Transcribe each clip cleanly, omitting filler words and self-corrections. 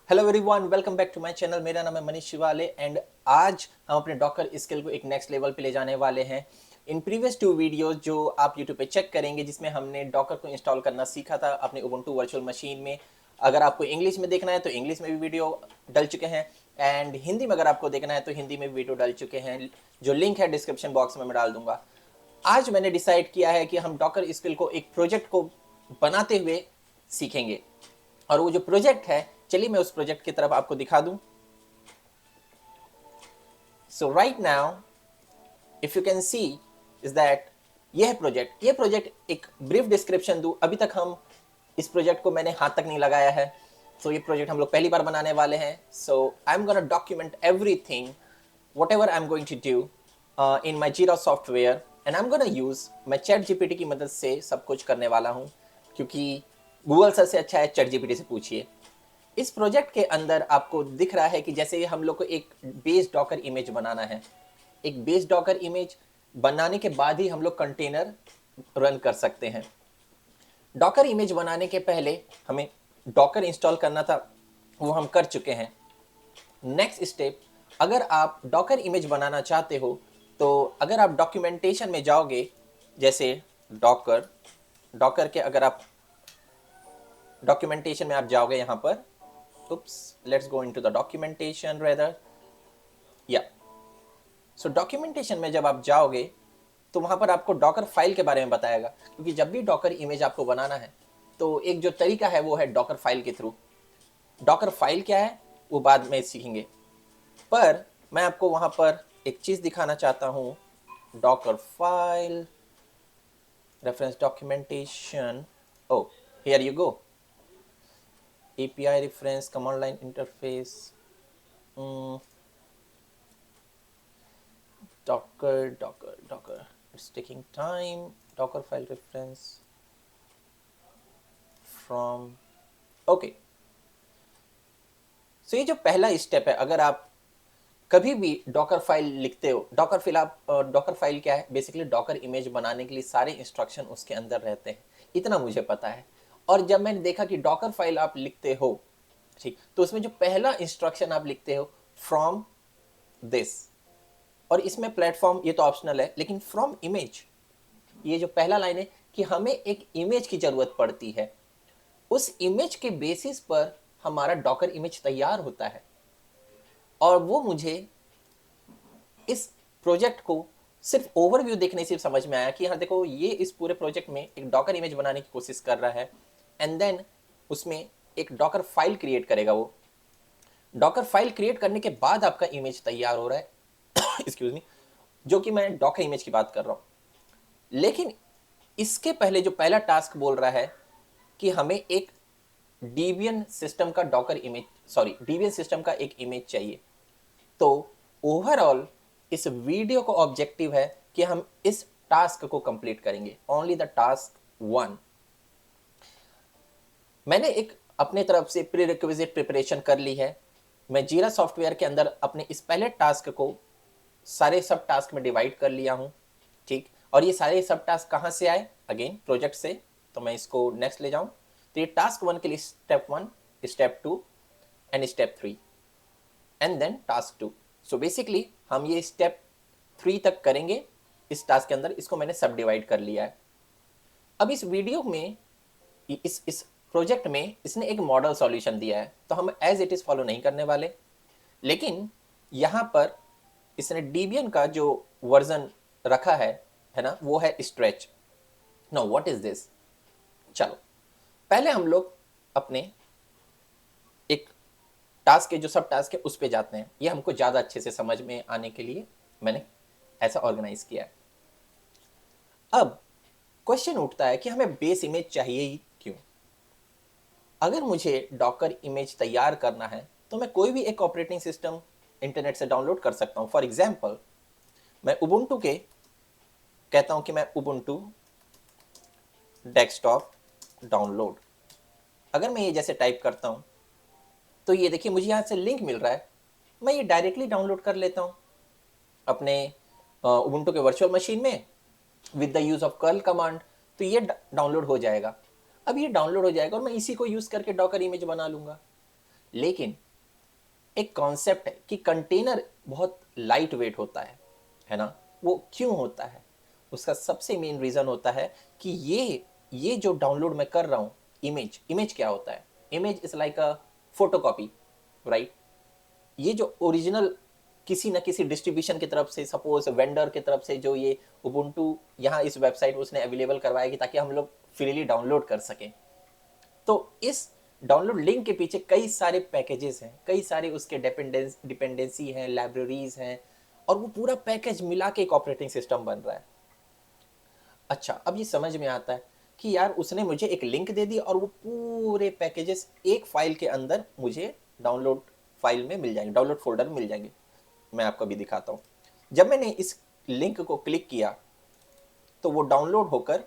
Hello everyone, welcome back to my channel. मेरा नाम है मनीष शिवाले एंड आज हम अपने डॉकर स्किल को एक नेक्स्ट लेवल पे ले जाने वाले हैं। इन प्रीवियस 2 वीडियोस जो आप यूट्यूब पे चेक करेंगे, जिसमें हमने डॉकर को इंस्टॉल करना सीखा था अपने उबुंटू वर्चुअल मशीन में। अगर आपको इंग्लिश में देखना है तो इंग्लिश में भी वीडियो डल चुके हैं एंड हिंदी में अगर आपको देखना है तो हिंदी में भी वीडियो डल चुके हैं, जो लिंक है डिस्क्रिप्शन बॉक्स में मैं डाल दूंगा। आज मैंने डिसाइड किया है कि हम डॉकर स्किल को एक प्रोजेक्ट को बनाते हुए सीखेंगे, और वो जो प्रोजेक्ट है, चलिए मैं उस प्रोजेक्ट की तरफ आपको दिखा दूं। So right now if you can see is that ये प्रोजेक्ट एक ब्रीफ डिस्क्रिप्शन दूं। अभी तक हम इस प्रोजेक्ट को मैंने हाथ तक नहीं लगाया है, सो ये प्रोजेक्ट हम लोग पहली बार बनाने वाले हैं। So I am gonna document everything whatever I am going to do in my Jira software and I am gonna use मैं चैट जीपीटी की मदद से सब कुछ करने वाला हूँ, क्योंकि गूगल सर से अच्छा है चैट जीपीटी से पूछिए। इस प्रोजेक्ट के अंदर आपको दिख रहा है कि जैसे हम लोग को एक बेस डॉकर इमेज बनाना है। एक बेस डॉकर इमेज बनाने के बाद ही हम लोग कंटेनर रन कर सकते हैं। डॉकर इमेज बनाने के पहले हमें डॉकर इंस्टॉल करना था, वो हम कर चुके हैं। नेक्स्ट स्टेप, अगर आप डॉकर इमेज बनाना चाहते हो तो अगर आप डॉक्यूमेंटेशन में जाओगे, जैसे डॉकर डॉकर के अगर आप डॉक्यूमेंटेशन में आप जाओगे यहाँ पर, oops, let's go into the documentation rather, yeah। so documentation में जब आप जाओगे तो वहां पर आपको डॉकर फाइल के बारे में बताएगा, क्योंकि जब भी डॉकर इमेज आपको बनाना है तो एक जो तरीका है वो है डॉकर फाइल के थ्रू। डॉकर फाइल क्या है वो बाद में सीखेंगे, पर मैं आपको वहां पर एक चीज दिखाना चाहता हूँ। Docker file reference documentation, oh here you go, API reference, command line interface, Docker. It's taking time. Docker file reference from. Okay. So ये जो पहला स्टेप है, अगर आप कभी भी डॉकर फाइल लिखते हो, डॉकर फाइल क्या है, बेसिकली डॉकर इमेज बनाने के लिए सारे इंस्ट्रक्शन उसके अंदर रहते हैं, इतना मुझे पता है। और जब मैंने देखा कि डॉकर फाइल आप लिखते हो, ठीक, तो उसमें जो पहला इंस्ट्रक्शन आप लिखते हो फ्रॉम दिस, और इसमें प्लेटफॉर्म ये तो ऑप्शनल है, लेकिन फ्रॉम इमेज, ये जो पहला लाइन है कि हमें एक इमेज की जरूरत पड़ती है, उस इमेज के बेसिस पर हमारा डॉकर इमेज तैयार होता है। और वो मुझे इस प्रोजेक्ट को सिर्फ ओवरव्यू देखने से समझ में आया कि हाँ देखो, ये इस पूरे प्रोजेक्ट में एक डॉकर इमेज बनाने की कोशिश कर रहा है एंड देन उसमें एक डॉकर फाइल क्रिएट करेगा। वो डॉकर फाइल क्रिएट करने के बाद आपका इमेज तैयार हो रहा है एक्सक्यूज मी, जो कि मैं डॉकर इमेज की बात कर रहा हूं। लेकिन इसके पहले जो पहला टास्क बोल रहा है कि हमें एक डीबियन सिस्टम का डीबियन सिस्टम का एक इमेज चाहिए। तो ओवरऑल इस वीडियो को ऑब्जेक्टिव है कि हम इस टास्क को कंप्लीट करेंगे, ओनली द टास्क 1। मैंने एक अपने तरफ से प्री रिक्विजिट प्रिपरेशन कर ली है। मैं जीरा सॉफ्टवेयर के अंदर अपने इस पहले टास्क को सारे सब टास्क में डिवाइड कर लिया हूं, ठीक। और ये सारे सब टास्क कहां से आए, अगेन प्रोजेक्ट से। तो मैं इसको नेक्स्ट ले जाऊं तो ये टास्क 1 के लिए step 1, step 2 and step 3 and then task 2। So basically हम ये स्टेप 3 तक करेंगे इस टास्क के अंदर, इसको मैंने सब डिवाइड कर लिया है। अब इस वीडियो में इस प्रोजेक्ट में इसने एक मॉडल सॉल्यूशन दिया है, तो हम एज इट इज फॉलो नहीं करने वाले, लेकिन यहाँ पर इसने डीबियन का जो वर्जन रखा है ना, वो है stretch. No, what is this. चलो पहले हम लोग अपने एक टास्क के जो सब टास्क है उस पे जाते हैं। ये हमको ज्यादा अच्छे से समझ में आने के लिए मैंने ऐसा ऑर्गेनाइज किया है। अब क्वेश्चन उठता है कि हमें बेस इमेज चाहिए ही क्यों। अगर मुझे डॉकर इमेज तैयार करना है तो मैं कोई भी एक ऑपरेटिंग सिस्टम इंटरनेट से डाउनलोड कर सकता हूं। फॉर एग्जाम्पल, मैं उबुंटू के कहता हूं कि मैं उबुंटू डेस्कटॉप डाउनलोड, अगर मैं ये जैसे टाइप करता हूं तो ये देखिए मुझे यहां से लिंक मिल रहा है, मैं ये डायरेक्टली डाउनलोड कर लेता हूं अपने उबुंटू के वर्चुअल मशीन में with the use of curl command. तो ये डाउनलोड हो जाएगा। अब ये डाउनलोड हो जाएगा और मैं इसी को यूज करके डॉकर इमेज बना लूंगा। लेकिन एक कॉन्सेप्ट है कि कंटेनर बहुत लाइट वेट होता है ना। वो क्यों होता है? उसका सबसे मेन रीज़न होता है कि ये जो डाउनलोड मैं कर रहा हूँ, इमेज इमेज क्या होता है? Image is like a photocopy, right? ये जो ओरिजिनल किसी न किसी डिस्ट्रीब्यूशन की तरफ से, सपोज वेंडर की तरफ से, जो ये उबुंटू यहाँ इस वेबसाइट उसने अवेलेबल करवाया कि ताकि हम लोग फ्रीली डाउनलोड कर सकें। तो इस डाउनलोड लिंक के पीछे कई सारे पैकेजेस हैं, कई सारे उसके डिपेंडेंसी हैं, लाइब्रेरीज हैं, और वो पूरा पैकेज मिला के एक ऑपरेटिंग सिस्टम बन रहा है। अच्छा, अब ये समझ में आता है कि यार उसने मुझे एक लिंक दे दी और वो पूरे पैकेजेस एक फाइल के अंदर मुझे डाउनलोड फाइल में मिल जाएंगे, डाउनलोड फोल्डर में मिल जाएंगे। मैं आपको अभी दिखाता हूँ। जब मैंने इस लिंक को क्लिक किया तो वो डाउनलोड होकर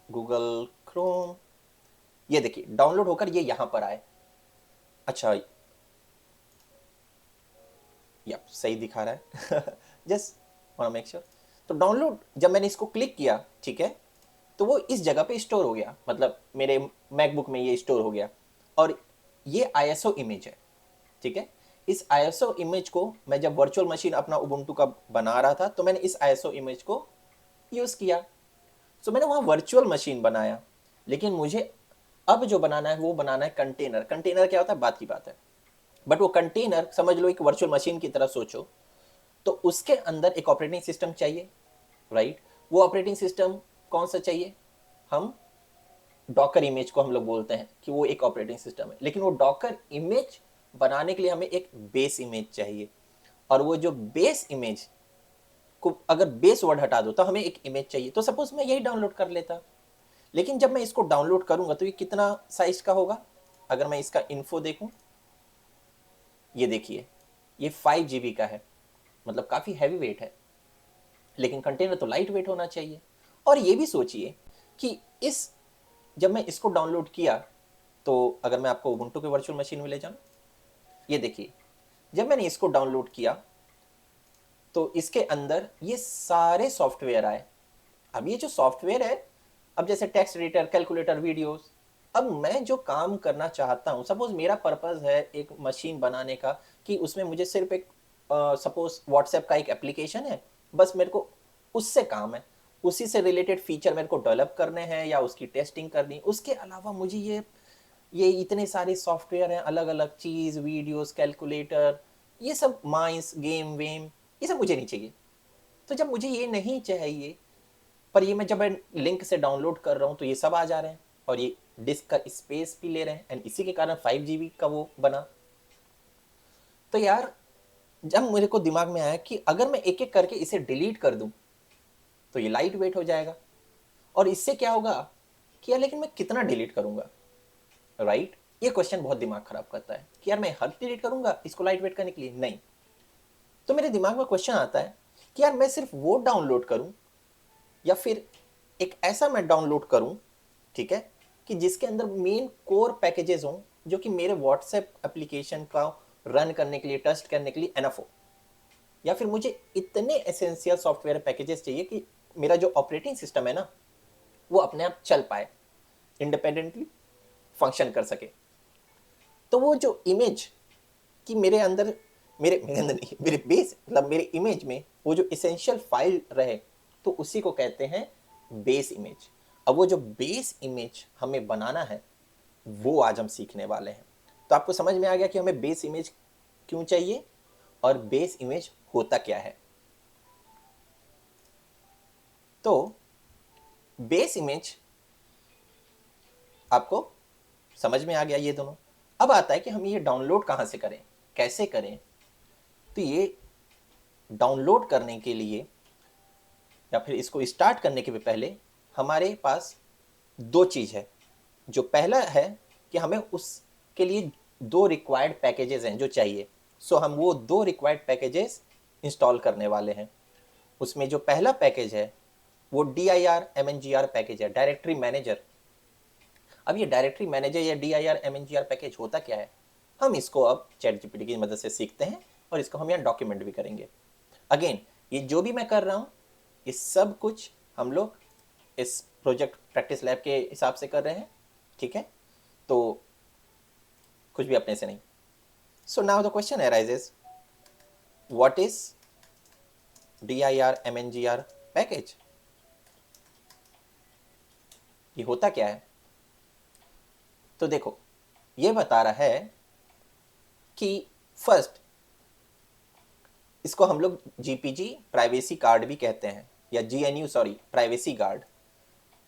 गूगल क्रोम, ये देखिए डाउनलोड होकर ये यहाँ पर आए। अच्छा, या सही दिखा रहा है जस्ट वांट मेक श्योर। तो डाउनलोड जब मैंने इसको क्लिक किया, ठीक है, तो वो इस जगह पे स्टोर हो गया, मतलब मेरे मैकबुक में ये स्टोर हो गया। और ये आईएसओ इमेज है, ठीक है। इस आईएसओ इमेज को मैं जब वर्चुअल मशीन अपना उबुंटू का बना रहा था तो मैंने इस आईएसओ इमेज को यूज़ किया। सो मैंने वहाँ वर्चुअल मशीन बनाया, लेकिन मुझे अब जो बनाना है वो बनाना है कंटेनर। कंटेनर क्या होता है, बात की बात है, बट वो कंटेनर समझ लो एक वर्चुअल मशीन की तरह सोचो। तो उसके अंदर एक ऑपरेटिंग सिस्टम चाहिए, राइट? वो ऑपरेटिंग सिस्टम कौन सा चाहिए? हम डॉकर इमेज को हम लोग बोलते हैं कि वो एक ऑपरेटिंग सिस्टम है, लेकिन वो डॉकर इमेज बनाने के लिए हमें एक बेस इमेज चाहिए। और वो जो बेस इमेज को अगर बेस वर्ड हटा दो तो हमें एक इमेज चाहिए। तो सपोज मैं यही डाउनलोड कर लेता, लेकिन जब मैं इसको डाउनलोड करूंगा तो ये कितना साइज का होगा? अगर मैं इसका इन्फो देखूं, ये देखिए ये 5 GB का है, मतलब काफ़ी हैवी वेट है। लेकिन कंटेनर तो लाइट वेट होना चाहिए। और ये भी सोचिए कि इस जब मैं इसको डाउनलोड किया, तो अगर मैं आपको उबुंटू के वर्चुअल मशीन में ले जाऊं, ये देखिए जब मैंने इसको डाउनलोड किया तो इसके अंदर ये सारे सॉफ्टवेयर आए। अब ये जो सॉफ्टवेयर है, अब जैसे टेक्स्ट एडिटर, कैलकुलेटर, वीडियोस, अब मैं जो काम करना चाहता हूँ, सपोज मेरा पर्पस है एक मशीन बनाने का कि उसमें मुझे सिर्फ एक सपोज व्हाट्सएप का एक एप्लीकेशन है, बस मेरे को उससे काम है, उसी से रिलेटेड फीचर मेरे को डेवलप करने हैं या उसकी टेस्टिंग करनी। उसके अलावा मुझे ये इतने सारे सॉफ्टवेयर हैं, अलग अलग चीज़, वीडियोस, कैलकुलेटर, ये सब माइंस, गेम वेम, ये सब मुझे नहीं चाहिए। तो जब मुझे ये नहीं चाहिए, पर ये मैं जब मैं लिंक से डाउनलोड कर रहा हूँ तो ये सब आ जा रहे हैं और ये डिस्क का स्पेस भी ले रहे हैं, एंड इसी के कारण 5 GB का वो बना। तो यार जब मेरे को दिमाग में आया कि अगर मैं एक एक करके इसे डिलीट कर दूं तो ये लाइट वेट हो जाएगा। और इससे क्या होगा कि यार लेकिन मैं कितना डिलीट करूंगा, राइट? ये क्वेश्चन बहुत दिमाग खराब करता है कि यार मैं हर डिलीट करूंगा इसको लाइट वेट करने के लिए, नहीं। तो मेरे दिमाग में क्वेश्चन आता है कि यार मैं सिर्फ वो डाउनलोड करूं या फिर एक ऐसा मैं डाउनलोड करूं, ठीक है, कि जिसके अंदर मेन कोर पैकेजेस हों जो कि मेरे व्हाट्सएप एप्लीकेशन का रन करने के लिए, टेस्ट करने के लिए एनफ हो। या फिर मुझे इतने एसेंशियल सॉफ्टवेयर पैकेजेस चाहिए कि मेरा जो ऑपरेटिंग सिस्टम है ना वो अपने आप चल पाए, इंडिपेंडेंटली फंक्शन कर सके। तो वो जो इमेज कि मेरे अंदर, मेरे अंदर नहीं, मेरे बेस मतलब मेरे इमेज में वो जो इसेंशियल फाइल रहे, तो उसी को कहते हैं बेस इमेज। अब वो जो बेस इमेज हमें बनाना है वो आज हम सीखने वाले हैं। तो आपको समझ में आ गया कि हमें बेस इमेज क्यों चाहिए और बेस इमेज होता क्या है। तो बेस इमेज आपको समझ में आ गया ये दोनों। अब आता है कि हम ये डाउनलोड कहाँ से करें, कैसे करें। तो ये डाउनलोड करने के लिए या फिर इसको स्टार्ट करने के पहले हमारे पास दो चीज़ है। जो पहला है कि हमें उसके लिए दो रिक्वायर्ड पैकेजेस हैं जो चाहिए। सो हम वो दो रिक्वायर्ड पैकेजेस इंस्टॉल करने वाले हैं। उसमें जो पहला पैकेज है वो dir-mngr पैकेज है, डायरेक्टरी मैनेजर। अब ये डायरेक्टरी मैनेजर या dir-mngr पैकेज होता क्या है, हम इसको अब चैट जीपीटी की मदद से सीखते हैं और इसको हम यहाँ डॉक्यूमेंट भी करेंगे। अगेन ये जो भी मैं कर रहा हूँ ये सब कुछ हम लोग इस प्रोजेक्ट प्रैक्टिस लैब के हिसाब से कर रहे हैं, ठीक है। तो कुछ भी अपने से नहीं। So now the question arises, what is dir package? ये होता क्या है? तो देखो, ये बता रहा है कि फर्स्ट इसको हम लोग जीपीजी प्राइवेसी कार्ड भी कहते हैं, या जीएनयू सॉरी प्राइवेसी गार्ड।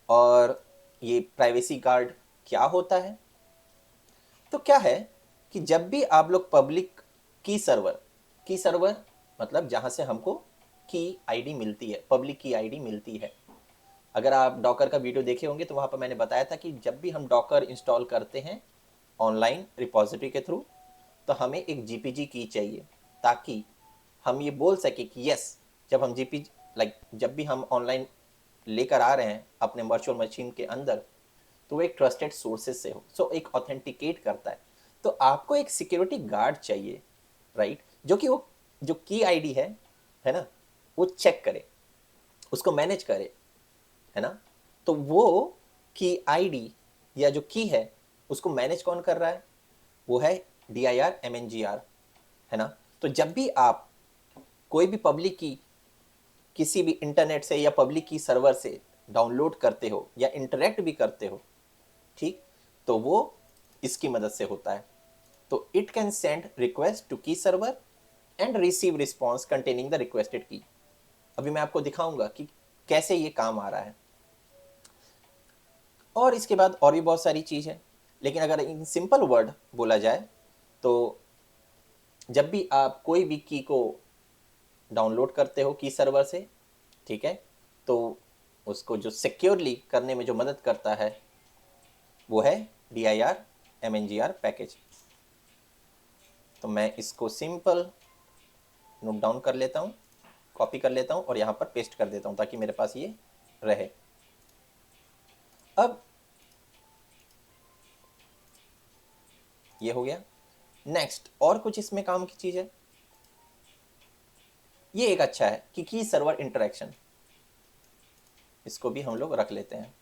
और ये प्राइवेसी गार्ड क्या होता है? तो क्या है कि जब भी आप लोग पब्लिक की सर्वर मतलब जहां से हमको की आईडी मिलती है, पब्लिक की आईडी मिलती है। अगर आप डॉकर का वीडियो देखे होंगे तो वहां पर मैंने बताया था कि जब भी हम डॉकर इंस्टॉल करते हैं ऑनलाइन रिपोजिटरी के थ्रू, तो हमें एक जीपीजी की चाहिए, ताकि हम ये बोल सके कि यस, जब हम जीपीजी जब भी हम ऑनलाइन लेकर आ रहे हैं अपने वर्चुअल मशीन के अंदर, तो वो एक ट्रस्टेड सोर्सेज से हो, सो एक ऑथेंटिकेट करता है। तो आपको एक सिक्योरिटी गार्ड चाहिए, राइट, जो कि वो जो की आईडी है ना, वो चेक करे, उसको मैनेज करे, है ना। तो वो की आईडी या जो की है उसको मैनेज कौन कर रहा है? वो है DIR-MNGR, है ना। तो जब भी आप कोई भी पब्लिक की किसी भी इंटरनेट से या पब्लिक की सर्वर से डाउनलोड करते हो या इंटरेक्ट भी करते हो, ठीक, तो वो इसकी मदद से होता है। तो it can send request to key server and receive response containing the requested key. अभी मैं आपको दिखाऊंगा कि कैसे ये काम आ रहा है, और इसके बाद और भी बहुत सारी चीज़ है। लेकिन अगर इन सिंपल वर्ड बोला जाए तो जब भी आप कोई भी की को डाउनलोड करते हो की सर्वर से, ठीक है, तो उसको जो सिक्योरली करने में जो मदद करता है वो है DIR-MNGR पैकेज। तो मैं इसको सिंपल नोट डाउन कर लेता हूँ, कॉपी कर लेता हूँ और यहाँ पर पेस्ट कर देता हूँ ताकि मेरे पास ये रहे। अब ये हो गया। नेक्स्ट और कुछ इसमें काम की चीज़ है, ये एक अच्छा है कि की सर्वर इंटरेक्शन, इसको भी हम लोग रख लेते हैं,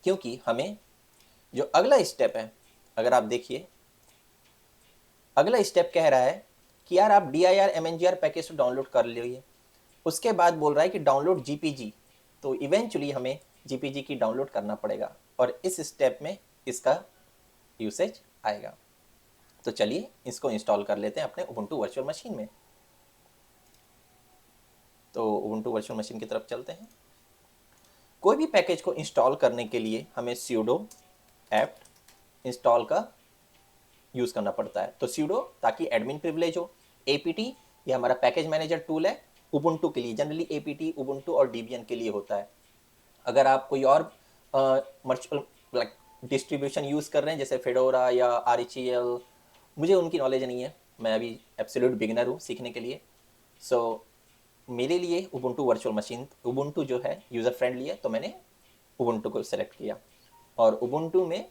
क्योंकि हमें जो अगला स्टेप है, अगर आप देखिए अगला स्टेप कह रहा है कि यार आप DIR-MNGR पैकेज तो डाउनलोड कर लीजिए, उसके बाद बोल रहा है कि डाउनलोड जीपीजी। तो इवेंचुअली हमें जीपीजी की डाउनलोड करना पड़ेगा और इस स्टेप में इसका यूसेज आएगा। तो चलिए इसको इंस्टॉल कर लेते हैं अपने उबुंटू वर्चुअल मशीन में। तो उबुंटू वर्चुअल मशीन की तरफ चलते हैं। कोई भी पैकेज को इंस्टॉल करने के लिए हमें sudo apt इंस्टॉल का यूज़ करना पड़ता है। तो sudo ताकि एडमिन प्रिविलेज हो, apt ये हमारा पैकेज मैनेजर टूल है उबुंटू के लिए, जनरली apt उबुंटू और debian के लिए होता है। अगर आप कोई और वर्चुअल डिस्ट्रीब्यूशन यूज़ कर रहे हैं जैसे फेडोरा या RHEL, मुझे उनकी नॉलेज नहीं है, मैं अभी एब्सोल्यूट बिगिनर हूँ सीखने के लिए। सो मेरे लिए उबुंटू वर्चुअल मशीन, उबुंटू जो है यूज़र फ्रेंडली है, तो मैंने उबुंटू को सेलेक्ट किया। और उबुंटू में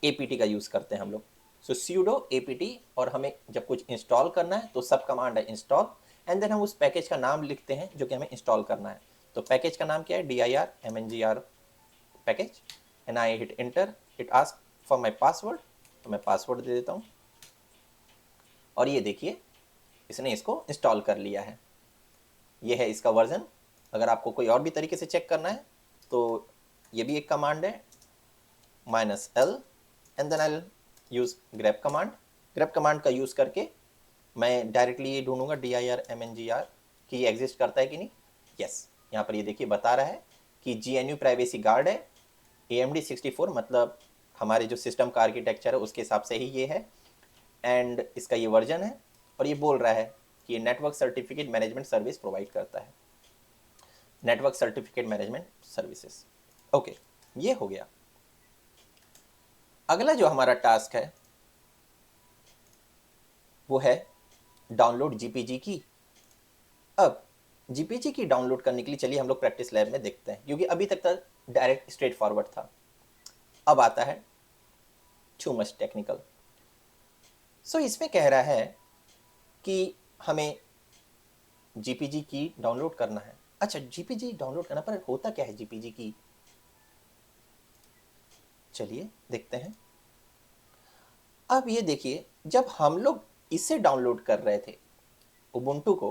apt का यूज़ करते हैं हम लोग। सो sudo apt, और हमें जब कुछ इंस्टॉल करना है तो सब कमांड है इंस्टॉल, एंड देन हम उस पैकेज का नाम लिखते हैं जो कि हमें इंस्टॉल करना है। तो पैकेज का नाम क्या है? DIR-MNGR package, and I hit enter. It ask for my password, तो मैं पासवर्ड दे देता हूँ और ये देखिए इसने इसको इंस्टॉल कर लिया है। ये है इसका वर्जन। अगर आपको कोई और भी तरीके से चेक करना है तो ये भी एक कमांड है -L, and then I use grab command. Grab command का यूज़ करके मैं डायरेक्टली ये ढूंढूंगा DIR-MNGR कि ये एग्जिस्ट करता है कि नहीं। यस, यहाँ पर ये देखिए बता रहा है कि GNU प्राइवेसी गार्ड है, AMD 64, मतलब हमारे जो सिस्टम का आर्किटेक्चर है उसके हिसाब से ही ये है, एंड इसका ये वर्जन है। और ये बोल रहा है कि ये network certificate management service provide करता है, network certificate management services. Okay, ये हो गया। अगला जो हमारा टास्क है वो है डाउनलोड जीपीजी की। अब जीपीजी की डाउनलोड करने के लिए चलिए हम लोग प्रैक्टिस लैब में देखते हैं, क्योंकि अभी तक डायरेक्ट स्ट्रेट फॉरवर्ड था। अब आता है टू मच टेक्निकल। सो इसमें कह रहा है कि हमें जीपीजी की डाउनलोड करना है। अच्छा, जीपीजी डाउनलोड करना, पर होता क्या है जीपीजी की? चलिए देखते हैं। अब ये देखिए, जब हम लोग इसे डाउनलोड कर रहे थे उबुंटू को,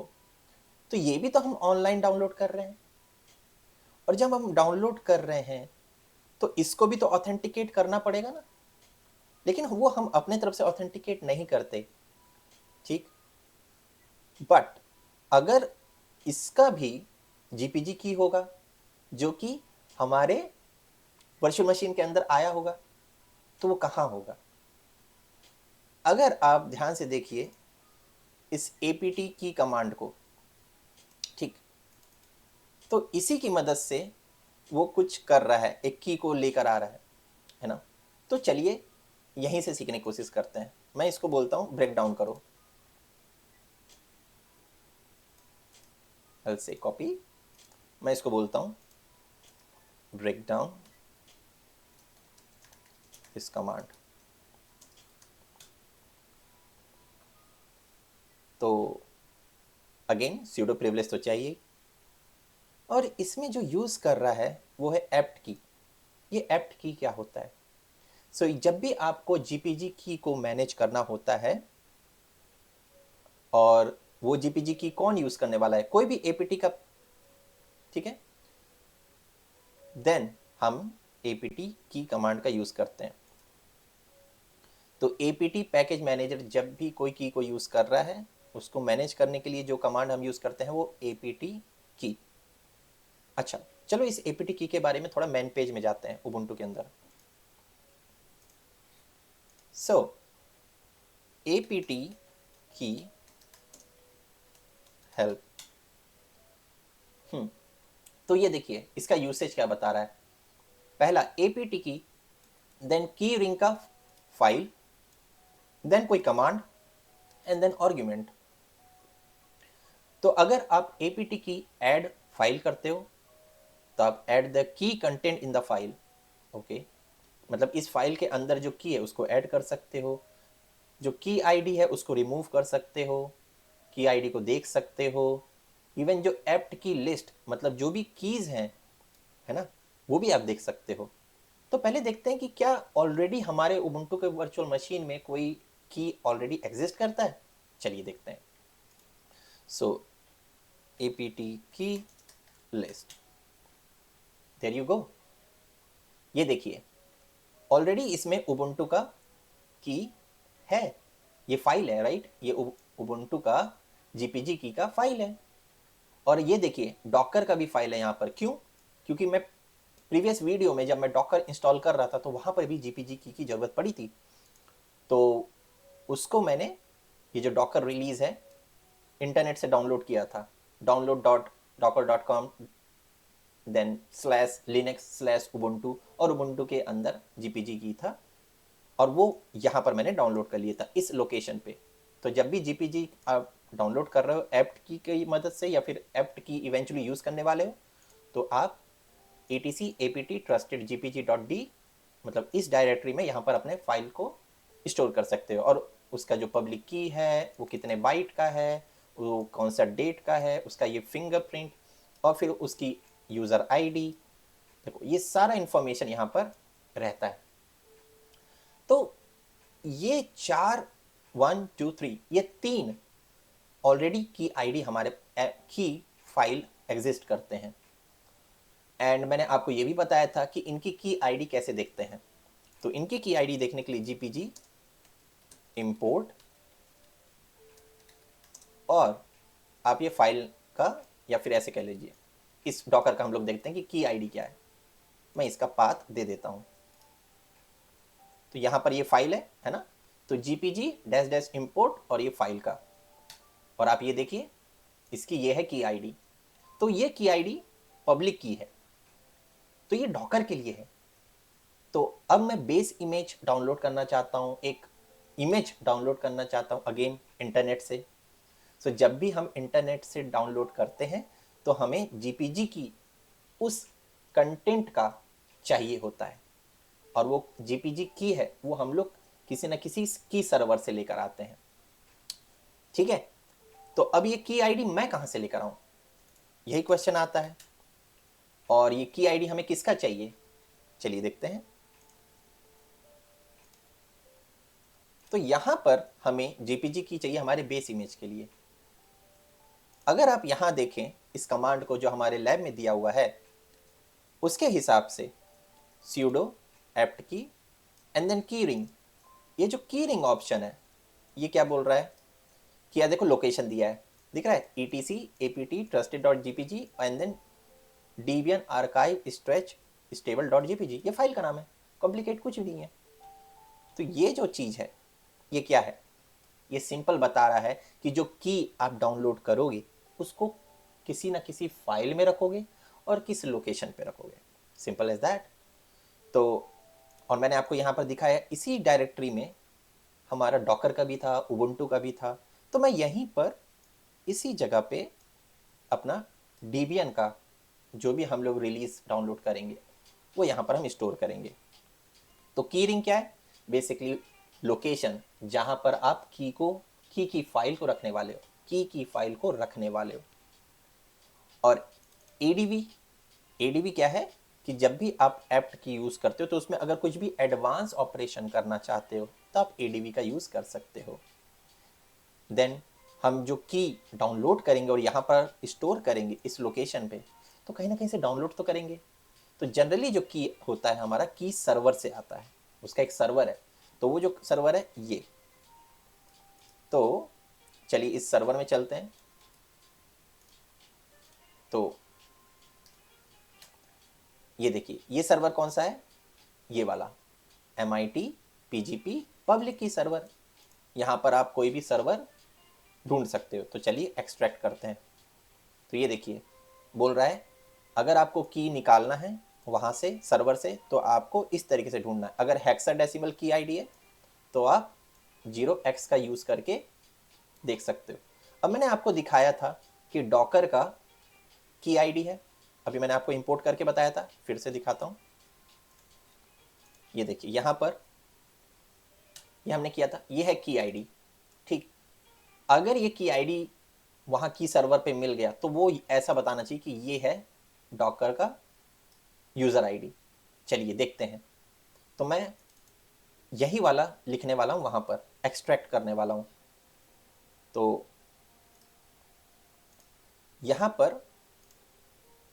तो ये भी तो हम ऑनलाइन डाउनलोड कर रहे हैं, और जब हम डाउनलोड कर रहे हैं तो इसको भी तो ऑथेंटिकेट करना पड़ेगा ना। लेकिन वो हम अपने तरफ से ऑथेंटिकेट नहीं करते, ठीक। बट अगर इसका भी जीपीजी की होगा जो कि हमारे वर्चुअल मशीन के अंदर आया होगा, तो वो कहाँ होगा? अगर आप ध्यान से देखिए इस एपीटी की कमांड को, ठीक, तो इसी की मदद से वो कुछ कर रहा है, एक की को लेकर आ रहा है ना। तो चलिए यहीं से सीखने की कोशिश करते हैं। मैं इसको बोलता हूँ ब्रेक डाउन करो, एल से कॉपी, मैं इसको बोलता हूँ ब्रेक डाउन इस कमांड। तो अगेन सूडो प्रिविलेज तो चाहिए, और इसमें जो यूज कर रहा है वो है एप्ट की। ये एप्ट की क्या होता है? जब भी आपको जीपीजी की को मैनेज करना होता है, और वो जीपीजी की कौन यूज करने वाला है, कोई भी एपीटी का, ठीक है, देन हम एपीटी की कमांड का यूज करते हैं। तो एपीटी पैकेज मैनेजर जब भी कोई की को यूज कर रहा है, उसको मैनेज करने के लिए जो कमांड हम यूज करते हैं वो एपीटी की। अच्छा, चलो इस एपीटी की के बारे में थोड़ा मेन पेज में जाते हैं उबुंटू के अंदर। एपीटी की हेल्प, तो ये देखिए इसका यूसेज क्या बता रहा है। पहला एपीटी की, देन की रिंग का फाइल, देन कोई कमांड, एंड देन आर्ग्यूमेंट। तो अगर आप एपीटी की ऐड फाइल करते हो तो आप add the key content in the file, okay, मतलब इस फाइल के अंदर जो की है उसको ऐड कर सकते हो, जो की आईडी है उसको रिमूव कर सकते हो, की आईडी को देख सकते हो, इवन जो एप्ट की लिस्ट, मतलब जो भी कीज हैं, है ना, वो भी आप देख सकते हो। तो पहले देखते हैं कि क्या ऑलरेडी हमारे उबुंटू के वर्चुअल मशीन में कोई की ऑलरेडी एग्जिस्ट करता है। चलिए देखते हैं। एपीटी की लिस्ट, देयर यू गो। ये देखिए ऑलरेडी इसमें उबुंटू का की है, ये फाइल है, राइट, ये उबुंटू का जीपीजी की का फाइल है। और ये देखिए डॉकर का भी फाइल है यहाँ पर। क्यों? क्योंकि मैं प्रीवियस वीडियो में जब मैं डॉकर इंस्टॉल कर रहा था तो वहाँ पर भी जीपीजी की ज़रूरत पड़ी थी, तो उसको मैंने, ये जो डॉकर रिलीज़ है, इंटरनेट से डाउनलोड किया था, download.docker.com, देन /linux/ubuntu, और ubuntu के अंदर जीपीजी की था, और वो यहाँ पर मैंने डाउनलोड कर लिया था इस लोकेशन पे। तो जब भी जीपीजी आप डाउनलोड कर रहे हो एप्ट की मदद से, या फिर एप्ट की इवेंचुअली यूज़ करने वाले हो, तो आप etc apt trusted gpg.d, मतलब इस डायरेक्टरी में यहाँ पर अपने फाइल को स्टोर कर सकते हो। और उसका जो पब्लिक की है वो कितने बाइट का है, वो कौन सा डेट का है, उसका ये फिंगरप्रिंट, और फिर उसकी यूज़र आईडी, देखो ये सारा इंफॉर्मेशन यहाँ पर रहता है। तो ये 4, 1, 2, 3, ये 3 ऑलरेडी की आईडी हमारे की फाइल एग्जिस्ट करते हैं। एंड मैंने आपको ये भी बताया था कि इनकी की आईडी कैसे देखते हैं। तो इनकी की आईडी देखने के लिए जीपीजी इंपोर्ट, और आप ये फाइल का, या फिर ऐसे कह लीजिए इस डॉकर का हम लोग देखते हैं कि की आईडी क्या है। मैं इसका पाथ दे देता हूं। तो यहां पर ये फाइल है ना, तो जीपीजी -- इंपोर्ट और ये फाइल का, और आप ये देखिए इसकी ये है की आईडी। तो ये की आईडी पब्लिक की है, तो ये डॉकर के लिए है। तो अब मैं बेस इमेज डाउनलोड करना चाहता हूँ, एक इमेज डाउनलोड करना चाहता हूँ अगेन इंटरनेट से। जब भी हम इंटरनेट से डाउनलोड करते हैं तो हमें जीपीजी की उस कंटेंट का चाहिए होता है, और वो जीपीजी की है वो हम लोग किसी न किसी की सर्वर से लेकर आते हैं, ठीक है। तो अब ये की आईडी मैं कहाँ से लेकर आऊँ, यही क्वेश्चन आता है। और ये की आईडी हमें किसका चाहिए, चलिए देखते हैं। तो यहाँ पर हमें जेपीजी की चाहिए हमारे बेस इमेज के लिए। अगर आप यहाँ देखें इस कमांड को जो हमारे लैब में दिया हुआ है, उसके हिसाब से sudo apt की एंड देन की रिंग, ये जो की रिंग ऑप्शन है ये क्या बोल रहा है कि यार देखो लोकेशन दिया है, दिख रहा है etc apt trusted.jpg and then debian archive stretch stable.jpg, ये फाइल का नाम है, कॉम्प्लिकेट कुछ भी नहीं है। तो ये जो चीज़ है ये क्या है, ये सिंपल बता रहा है कि जो की आप डाउनलोड करोगे उसको किसी ना किसी फाइल में रखोगे और किस लोकेशन पे रखोगे, सिंपल एज दैट। तो और मैंने आपको यहाँ पर दिखाया इसी डायरेक्टरी में हमारा डॉकर का भी था, उबुंटू का भी था, तो मैं यहीं पर इसी जगह पे अपना डेबियन का जो भी हम लोग रिलीज डाउनलोड करेंगे वो यहाँ पर हम स्टोर करेंगे। तो की रिंग क्या है, बेसिकली लोकेशन जहाँ पर आप की फाइल को रखने वाले हो, की फाइल को रखने वाले हो। और एडीवी, एडीवी क्या है कि जब भी आप एप्ट की यूज़ करते हो तो उसमें अगर कुछ भी एडवांस ऑपरेशन करना चाहते हो तो आप एडीवी का यूज़ कर सकते हो। देन हम जो की डाउनलोड करेंगे और यहाँ पर स्टोर करेंगे इस लोकेशन पे, तो कहीं ना कहीं से डाउनलोड तो करेंगे। तो जनरली जो की होता है हमारा की सर्वर से आता है, उसका एक सर्वर है, तो वो जो सर्वर है ये, तो चलिए इस सर्वर में चलते हैं। तो ये देखिए ये सर्वर कौन सा है, ये वाला MIT PGP पब्लिक की सर्वर, यहाँ पर आप कोई भी सर्वर ढूंढ सकते हो। तो चलिए एक्सट्रैक्ट करते हैं। तो ये देखिए बोल रहा है अगर आपको की निकालना है वहाँ से सर्वर से तो आपको इस तरीके से ढूंढना है। अगर हेक्साडेसिमल की आईडी है तो आप 0x का यूज़ करके देख सकते हो। अब मैंने आपको दिखाया था कि डॉकर का की आईडी है, अभी मैंने आपको इंपोर्ट करके बताया था, फिर से दिखाता हूँ। ये देखिए यहाँ पर ये हमने किया था, ये है की आईडी, ठीक। अगर ये की आईडी वहाँ की सर्वर पे मिल गया तो वो ऐसा बताना चाहिए कि ये है डॉकर का यूज़र आईडी। चलिए देखते हैं। तो मैं यही वाला लिखने वाला हूँ, वहाँ पर एक्सट्रैक्ट करने वाला हूँ। तो यहाँ पर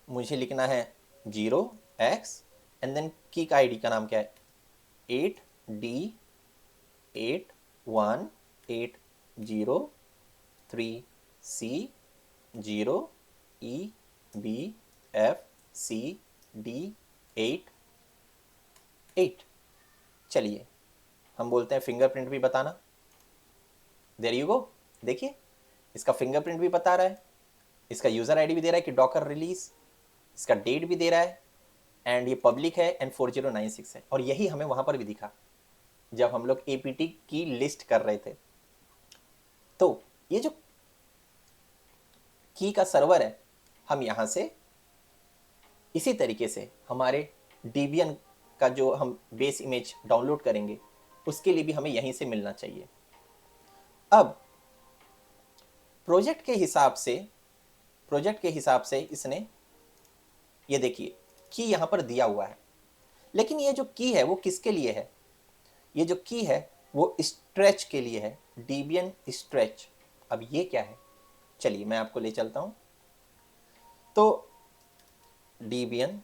मुझे लिखना है 0x एंड देन की का आईडी का नाम क्या है 8D81183C0EBFCD88। चलिए हम बोलते हैं फिंगरप्रिंट भी बताना, देयर यू गो, देखिए इसका फिंगरप्रिंट भी बता रहा है, इसका यूज़र आईडी भी दे रहा है कि डॉकर रिलीज, इसका डेट भी दे रहा है एंड ये पब्लिक है एंड 4096 है। और यही हमें वहाँ पर भी दिखा जब हम लोग APT की लिस्ट कर रहे थे। तो ये जो की का सर्वर है हम यहाँ से इसी तरीके से हमारे डेबियन का जो हम बेस इमेज डाउनलोड करेंगे उसके लिए भी हमें यहीं से मिलना चाहिए। अब प्रोजेक्ट के हिसाब से इसने ये देखिए की यहाँ पर दिया हुआ है, लेकिन ये जो की है वो किसके लिए है, ये जो की है वो स्ट्रेच के लिए है, डेबियन स्ट्रेच। अब ये क्या है, चलिए मैं आपको ले चलता हूँ। तो डेबियन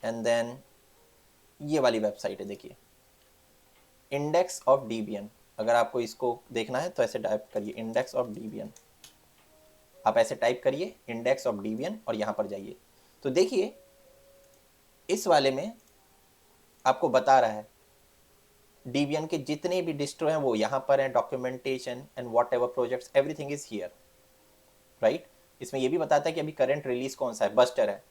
एंड देन ये वाली वेबसाइट है, देखिए इंडेक्स ऑफ डेबियन। अगर आपको इसको देखना है तो ऐसे टाइप करिए इंडेक्स ऑफ डेबियन, आप ऐसे टाइप करिए इंडेक्स ऑफ डेबियन और यहाँ पर जाइए। तो देखिए इस वाले में आपको बता रहा है डेबियन के जितने भी डिस्ट्रो हैं वो यहाँ पर हैं, documentation and what ever projects everything is here, right. इसमें ये भी बताता है कि अभी करंट रिलीज कौन सा है, बस्टर है,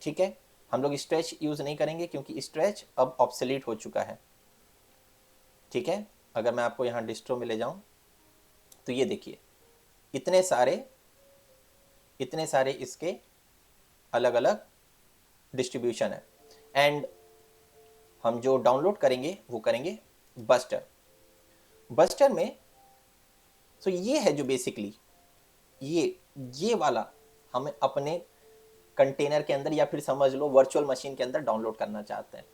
ठीक है। हम लोग स्ट्रेच यूज़ नहीं करेंगे क्योंकि स्ट्रेच अब ऑब्सोलीट हो चुका है, ठीक है। अगर मैं आपको यहाँ डिस्ट्रो में ले जाऊँ तो ये देखिए इतने सारे इसके अलग अलग डिस्ट्रीब्यूशन है एंड हम जो डाउनलोड करेंगे वो करेंगे बस्टर में। तो ये है जो बेसिकली ये वाला हमें अपने कंटेनर के अंदर या फिर समझ लो वर्चुअल मशीन के अंदर डाउनलोड करना चाहते हैं।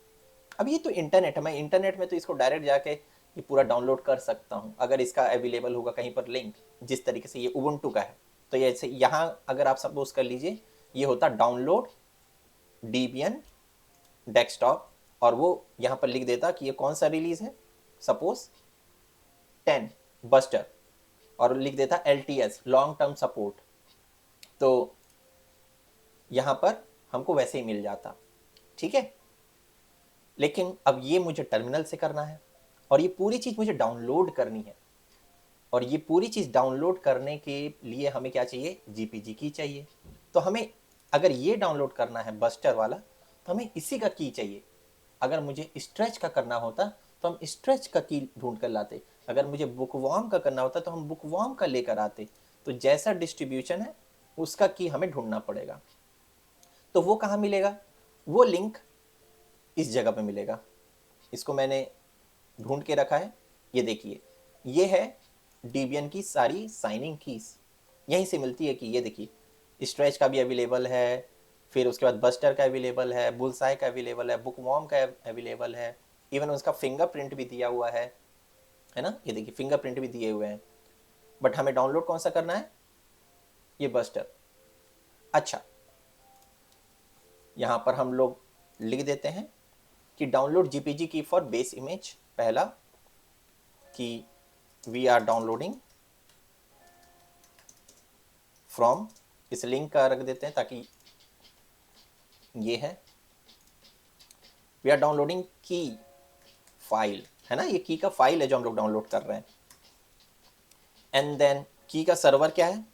अब ये तो इंटरनेट है, मैं इंटरनेट में तो इसको डायरेक्ट जाके ये पूरा डाउनलोड कर सकता हूँ अगर इसका अवेलेबल होगा कहीं पर लिंक, जिस तरीके से ये उबुंटू का है। तो ये ऐसे यहाँ अगर आप सपोज कर लीजिए ये होता डाउनलोड Debian डेस्कटॉप, और वो यहाँ पर लिख देता कि ये कौन सा रिलीज है, सपोज 10 बस्टर, और लिख देता LTS लॉन्ग टर्म सपोर्ट। तो यहाँ पर हमको वैसे ही मिल जाता, ठीक है। लेकिन अब ये मुझे टर्मिनल से करना है और ये पूरी चीज़ मुझे डाउनलोड करनी है, और ये पूरी चीज़ डाउनलोड करने के लिए हमें क्या चाहिए, GPG की चाहिए। तो हमें अगर ये डाउनलोड करना है बस्टर वाला तो हमें इसी का की चाहिए। अगर मुझे स्ट्रेच का करना होता तो हम स्ट्रेच का की ढूंढ कर लाते, अगर मुझे बुकवॉर्म का करना होता तो हम बुकवॉर्म का लेकर आते। तो जैसा डिस्ट्रीब्यूशन है उसका की हमें ढूंढना पड़ेगा। तो वो कहाँ मिलेगा, वो लिंक इस जगह पे मिलेगा। इसको मैंने ढूंढ के रखा है, ये देखिए ये है Debian की सारी साइनिंग कीज, यहीं से मिलती है। कि ये देखिए स्ट्रेच का भी अवेलेबल है, फिर उसके बाद बस्टर का अवेलेबल है, बुलसाई का अवेलेबल है, बुकवॉर्म का अवेलेबल है, इवन उसका फिंगरप्रिंट भी दिया हुआ है ना। ये देखिए फिंगरप्रिंट भी दिए हुए हैं। बट हमें डाउनलोड कौन सा करना है, ये बस्टर। अच्छा, यहाँ पर हम लोग लिख देते हैं कि डाउनलोड GPG की फॉर बेस इमेज, पहला कि वी आर डाउनलोडिंग फ्रॉम, इस लिंक का रख देते हैं ताकि ये है वी आर डाउनलोडिंग की फाइल, है ना, ये की का फाइल है जो हम लोग डाउनलोड कर रहे हैं। एंड देन की का सर्वर क्या है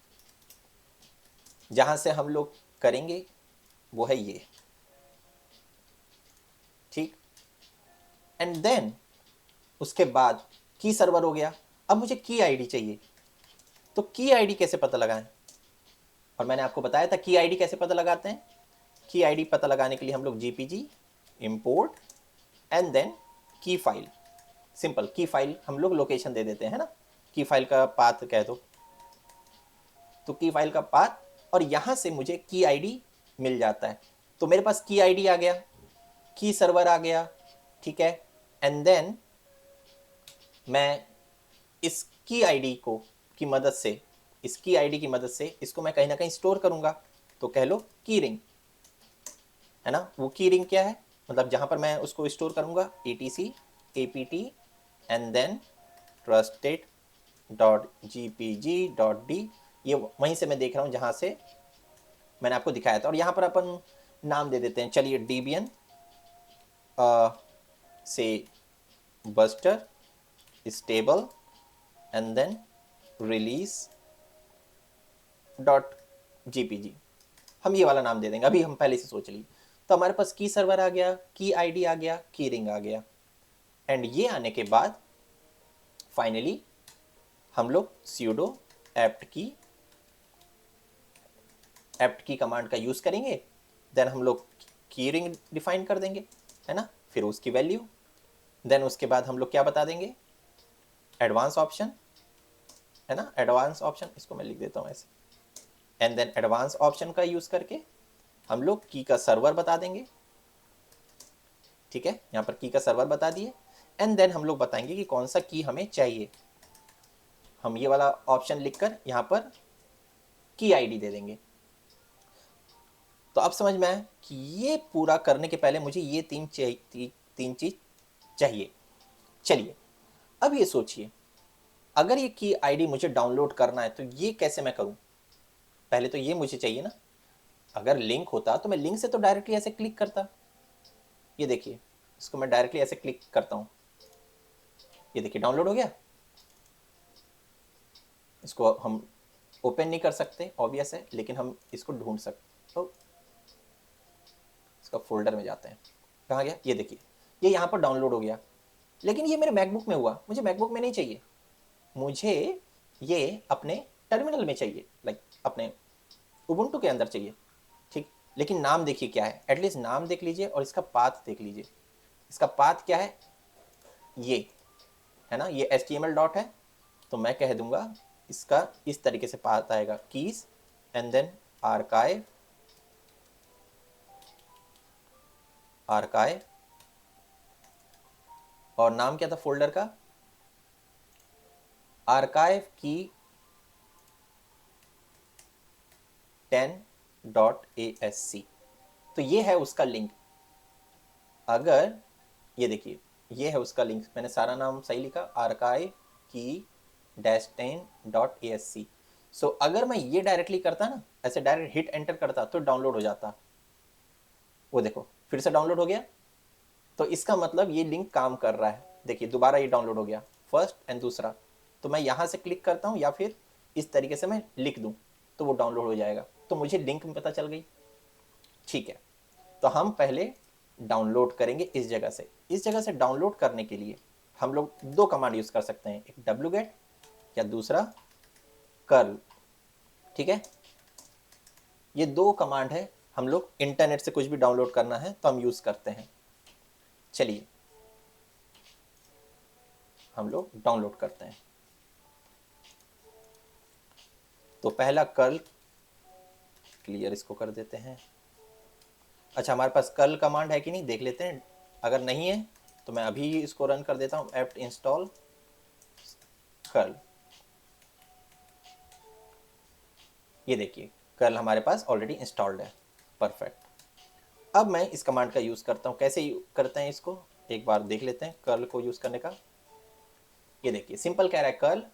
जहां से हम लोग करेंगे, वो है ये, ठीक। एंड देन उसके बाद की सर्वर हो गया। अब मुझे की आईडी चाहिए, तो की आईडी कैसे पता लगाएं, और मैंने आपको बताया था की आईडी कैसे पता लगाते हैं। की आईडी पता लगाने के लिए हम लोग GPG इंपोर्ट एंड देन की फाइल, सिंपल की फाइल हम लोग लोकेशन दे देते हैं ना, की फाइल का पाथ कह दो, तो की फाइल का पाथ, और यहां से मुझे की आईडी मिल जाता है। तो मेरे पास की आईडी आ गया, की सर्वर आ गया, ठीक है। एंड देन मैं इस की आईडी को की मदद से, इसकी आईडी की मदद से इसको मैं कहीं ना कहीं स्टोर करूंगा, तो कह लो की रिंग, है ना। वो की रिंग क्या है, मतलब जहां पर मैं उसको स्टोर करूंगा etc apt and then trusted.gpg.d, ये वहीं से मैं देख रहा हूँ जहां से मैंने आपको दिखाया था। और यहाँ पर अपन नाम दे देते हैं, चलिए Debian से buster stable and then release.gpg, हम ये वाला नाम दे देंगे, अभी हम पहले से सोच लिए। तो हमारे पास की सर्वर आ गया, की आईडी आ गया, की रिंग आ गया। एंड ये आने के बाद फाइनली हम लोग sudo apt की कमांड का यूज करेंगे। देन हम लोग की रिंग डिफाइन कर देंगे, है ना, फिर उसकी वैल्यू। देन उसके बाद हम लोग क्या बता देंगे, एडवांस ऑप्शन, है ना, एडवांस ऑप्शन, इसको मैं लिख देता हूँ ऐसे। एंड देन एडवांस ऑप्शन का यूज करके हम लोग की का सर्वर बता देंगे, ठीक है। यहाँ पर की का सर्वर बता दिए। एंड देन हम लोग बताएंगे कि कौन सा की हमें चाहिए, हम ये वाला ऑप्शन लिखकर यहाँ पर की आईडी दे देंगे। तो अब समझ में आया कि ये पूरा करने के पहले मुझे ये तीन चीज चाहिए। चलिए अब ये सोचिए, अगर ये की आईडी मुझे डाउनलोड करना है तो ये कैसे मैं करूं, पहले तो ये मुझे चाहिए ना। अगर लिंक होता तो मैं लिंक से तो डायरेक्टली ऐसे क्लिक करता, ये देखिए इसको मैं डायरेक्टली ऐसे क्लिक करता हूं, ये देखिए डाउनलोड हो गया। इसको हम ओपन नहीं कर सकते ऑब्वियस है, लेकिन हम इसको ढूंढ सकते। तो इसका फोल्डर में जाते हैं, कहाँ गया, ये देखिए ये यहाँ पर डाउनलोड हो गया। लेकिन ये मेरे मैकबुक में हुआ, मुझे मैकबुक में नहीं चाहिए, मुझे ये अपने टर्मिनल में चाहिए, लाइक अपने उबुंटू के अंदर चाहिए, ठीक। लेकिन नाम देखिए क्या है, एटलीस्ट नाम देख लीजिए और इसका पाथ देख लीजिए। इसका पाथ क्या है, ये है ना, ये HTML डॉट है, तो मैं कह दूंगा इसका इस तरीके से पाथ आएगा, keys and then archive archive, और नाम क्या था फोल्डर का, आर्काइव की 10.asc। तो ये है उसका लिंक। अगर ये देखिए, ये है उसका लिंक, मैंने सारा नाम सही लिखा, आर्काइव की -10.asc। सो अगर मैं ये डायरेक्टली करता ना, ऐसे डायरेक्ट हिट एंटर करता तो डाउनलोड हो जाता। वो देखो फिर से डाउनलोड हो गया। तो इसका मतलब ये लिंक काम कर रहा है। देखिए दोबारा ये डाउनलोड हो गया, फर्स्ट एंड दूसरा। तो मैं यहाँ से क्लिक करता हूँ या फिर इस तरीके से मैं लिख दूँ तो वो डाउनलोड हो जाएगा। तो मुझे लिंक में पता चल गई। ठीक है, तो हम पहले डाउनलोड करेंगे इस जगह से। इस जगह से डाउनलोड करने के लिए हम लोग दो कमांड यूज़ कर सकते हैं, एक wget या दूसरा curl। ठीक है, ये दो कमांड है। हम लोग इंटरनेट से कुछ भी डाउनलोड करना है तो हम यूज़ करते हैं। चलिए हम लोग डाउनलोड करते हैं। तो पहला कर्ल, क्लियर इसको कर देते हैं। अच्छा, हमारे पास कर्ल कमांड है कि नहीं देख लेते हैं। अगर नहीं है तो मैं अभी इसको रन कर देता हूँ, एप्ट इंस्टॉल कर्ल। ये देखिए कर्ल हमारे पास ऑलरेडी इंस्टॉल्ड है। परफेक्ट। अब मैं इस कमांड का यूज़ करता हूँ। कैसे करते हैं इसको एक बार देख लेते हैं कर्ल को यूज़ करने का। ये देखिए सिंपल कह रहा है curl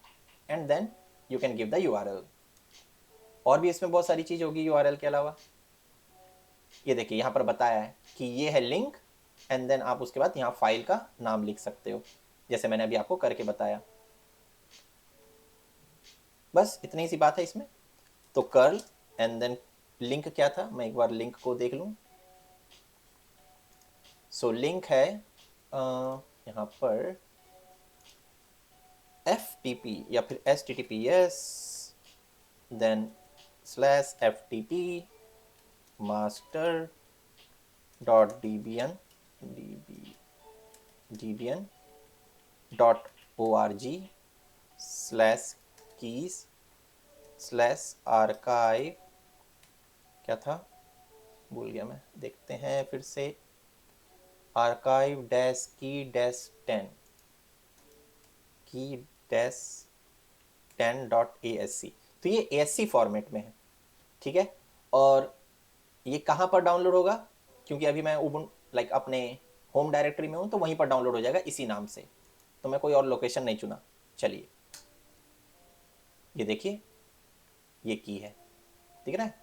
and then you can give the URL. और भी इसमें बहुत सारी चीज़ होगी यूआरएल के अलावा। ये देखिए यहाँ पर बताया है कि ये है लिंक एंड देन आप उसके बाद यहाँ फाइल का नाम लिख सकते हो, जैसे मैंने अभी आपको करके बताया। बस इतनी सी बात है इसमें। तो कर्ल एंड देन लिंक क्या था, मैं एक बार लिंक को देख लूँ। सो लिंक है यहाँ पर FTP या फिर HTTPS देन /FTP master dot dbn dot org /keys/archive क्या था भूल गया मैं, देखते हैं फिर से। archive -key-10 key-10.asc। तो ये ASC फॉर्मेट में है। ठीक है, और ये कहाँ पर डाउनलोड होगा, क्योंकि अभी मैं लाइक अपने होम डायरेक्टरी में हूँ तो वहीं पर डाउनलोड हो जाएगा इसी नाम से। तो मैं कोई और लोकेशन नहीं चुना। चलिए ये देखिए ये की है, दिख रहा है,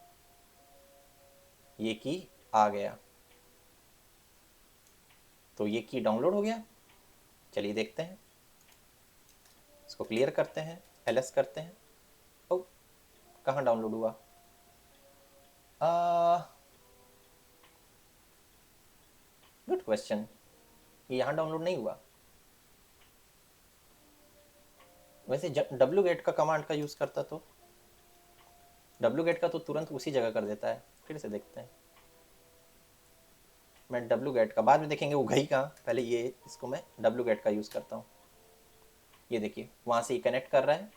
ये की आ गया। तो ये की डाउनलोड हो गया। चलिए देखते हैं, इसको क्लियर करते हैं, ls करते हैं। ओ कहाँ डाउनलोड हुआ, गुड क्वेश्चन। ये यहाँ डाउनलोड नहीं हुआ। वैसे wget का कमांड का यूज़ करता तो wget का तो तुरंत उसी जगह कर देता है। फिर से देखते हैं, मैं wget का बाद में देखेंगे वो गई कहाँ, पहले ये इसको मैं wget का यूज़ करता हूँ। ये देखिए वहाँ से ये कनेक्ट कर रहा है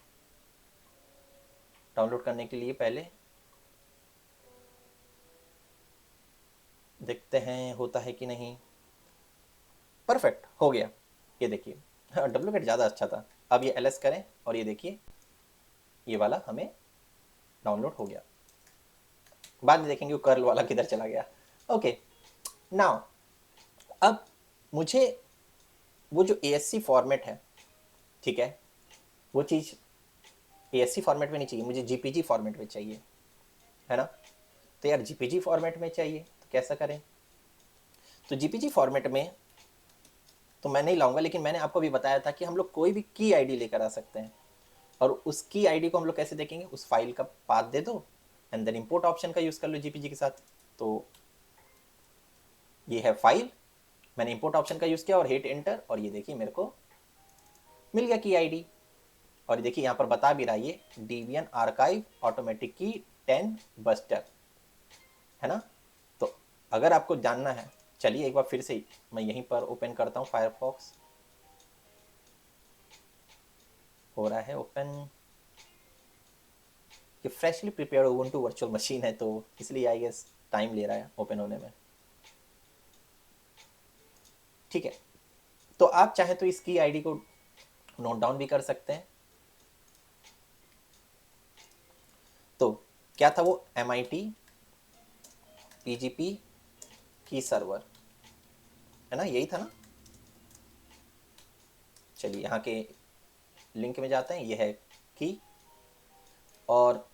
डाउनलोड करने के लिए। पहले देखते हैं होता है कि नहीं। परफेक्ट हो गया। ये देखिए wget ज़्यादा अच्छा था। अब ये ls करें और ये देखिए ये वाला हमें डाउनलोड हो गया। बाद में देखेंगे वो कर्ल वाला किधर चला गया। ओके नाउ अब मुझे वो जो ASC फॉर्मेट है, ठीक है, वो चीज़ ASC फॉर्मेट में नहीं चाहिए, मुझे GPG फॉर्मेट में चाहिए, है ना। तो यार GPG फॉर्मेट में चाहिए तो कैसा करें। तो GPG फॉर्मेट में तो मैं नहीं लाऊंगा, लेकिन मैंने आपको भी बताया था कि हम लोग कोई भी की आईडी लेकर आ सकते हैं। और उस की आईडी को हम लोग कैसे देखेंगे, उस फाइल का पाथ दे दो एंड देन इंपोर्ट ऑप्शन का यूज़ कर लो GPG के साथ। तो ये है फाइल, मैंने इंपोर्ट ऑप्शन का यूज़ किया और हिट एंटर, और ये देखिए मेरे को मिल गया की आईडी। और देखिए यहाँ पर बता भी रहा है ये Debian आर्काइव ऑटोमेटिक की 10 बस्टर, है ना। तो अगर आपको जानना है, चलिए एक बार फिर से मैं यहीं पर ओपन करता हूँ फायरफॉक्स। हो रहा है ओपन। ये freshly prepared Ubuntu virtual machine है तो इसलिए आई गेस टाइम ले रहा है ओपन होने में। ठीक है, तो आप चाहें तो इस की आईडी को नोट डाउन भी कर सकते हैं। तो क्या था वो, MIT PGP की सर्वर, है ना, यही था ना। चलिए यहाँ के लिंक में जाते हैं, ये है की। और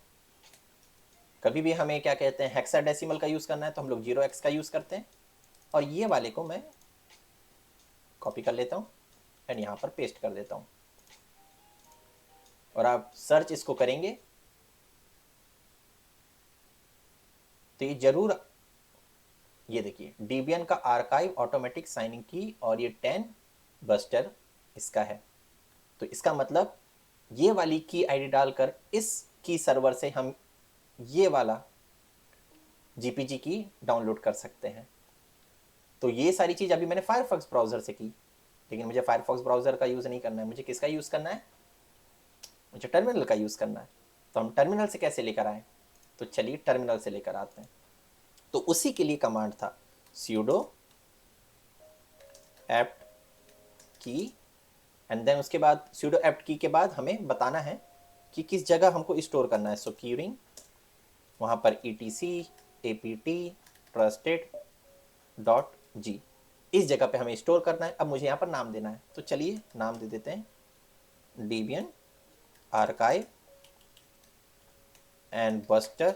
कभी भी हमें क्या कहते हैं, हेक्साडेसिमल का यूज़ करना है तो हम लोग 0x का यूज़ करते हैं। और ये वाले को मैं कॉपी कर लेता हूँ एंड यहाँ पर पेस्ट कर देता हूँ। और आप सर्च इसको करेंगे तो ये जरूर, ये देखिए Debian का आर्काइव ऑटोमेटिक साइनिंग की, और ये 10 बस्टर इसका है। तो इसका मतलब ये वाली की आईडी डालकर इस की सर्वर से हम ये वाला GPG की डाउनलोड कर सकते हैं। तो ये सारी चीज़ अभी मैंने फायरफॉक्स ब्राउज़र से की, लेकिन मुझे फायरफॉक्स ब्राउज़र का यूज़ नहीं करना है। मुझे किसका यूज़ करना है, मुझे टर्मिनल का यूज़ करना है। तो हम टर्मिनल से कैसे लेकर आए, तो चलिए टर्मिनल से लेकर आते हैं। तो उसी के लिए कमांड था sudo apt की, एंड देन उसके बाद sudo apt की के बाद हमें बताना है कि किस जगह हमको स्टोर करना है। सो क्यूरिंग, वहाँ पर etc apt trusted.g, इस जगह पे हमें स्टोर करना है। अब मुझे यहाँ पर नाम देना है, तो चलिए नाम दे देते हैं Debian archive and buster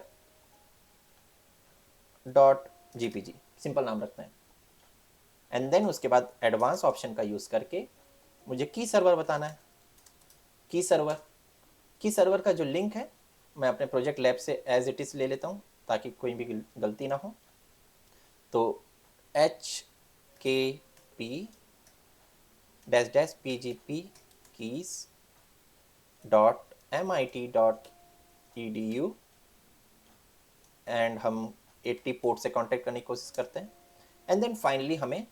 .gpg, simple नाम रखते हैं। एंड देन उसके बाद एडवांस ऑप्शन का यूज़ करके मुझे की सर्वर बताना है। की सर्वर का जो लिंक है मैं अपने प्रोजेक्ट लैब से एज इट इज़ ले लेता हूँ ताकि कोई भी गलती ना हो। तो hkp-pgp keys.mit.edu, एंड हम 80 पोर्ट से कांटेक्ट करने की कोशिश करते हैं। एंड देन फाइनली हमें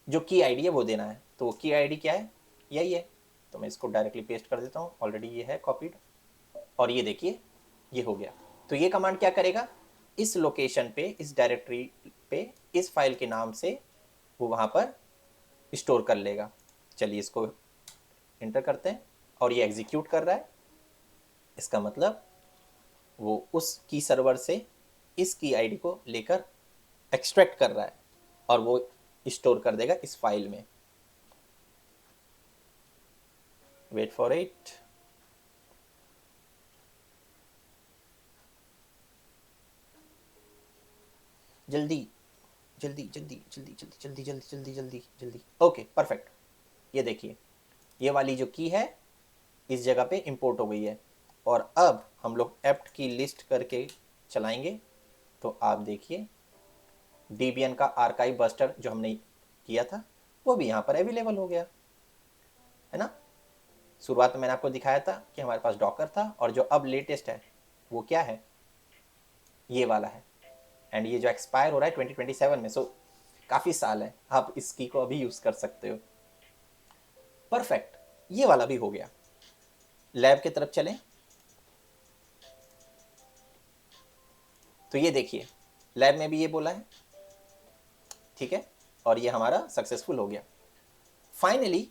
जो की आईडी है वो देना है। तो की आईडी क्या है, यही है। तो मैं इसको डायरेक्टली पेस्ट कर देता हूँ, ऑलरेडी ये है कॉपीड। और ये देखिए ये हो गया। तो ये कमांड क्या करेगा, इस लोकेशन पे, इस डायरेक्टरी पे, इस फाइल के नाम से वो वहाँ पर स्टोर कर लेगा। चलिए इसको इंटर करते हैं और ये एग्जीक्यूट कर रहा है। इसका मतलब वो उस की सर्वर से इस की आईडी को लेकर एक्सट्रैक्ट कर रहा है और वो स्टोर कर देगा इस फाइल में। Wait for it. जल्दी जल्दी जल्दी जल्दी जल्दी जल्दी जल्दी जल्दी जल्दी जल्दी। Okay perfect. ये देखिए ये वाली जो की है इस जगह पे इंपोर्ट हो गई है। और अब हम लोग एप्ट की लिस्ट करके चलाएंगे तो आप देखिए Debian का आर्काइव बस्टर जो हमने किया था वो भी यहाँ पर अवेलेबल हो गया, है ना। शुरुआत में मैंने आपको दिखाया था कि हमारे पास डॉकर था, और जो अब लेटेस्ट है वो क्या है, ये वाला है। एंड ये जो एक्सपायर हो रहा है 2027 में, सो काफ़ी साल है, आप इस की को अभी यूज़ कर सकते हो। परफेक्ट, ये वाला भी हो गया। लैब की तरफ चलें तो ये देखिए लैब में भी ये बोला है, ठीक है, और ये हमारा सक्सेसफुल हो गया। फाइनली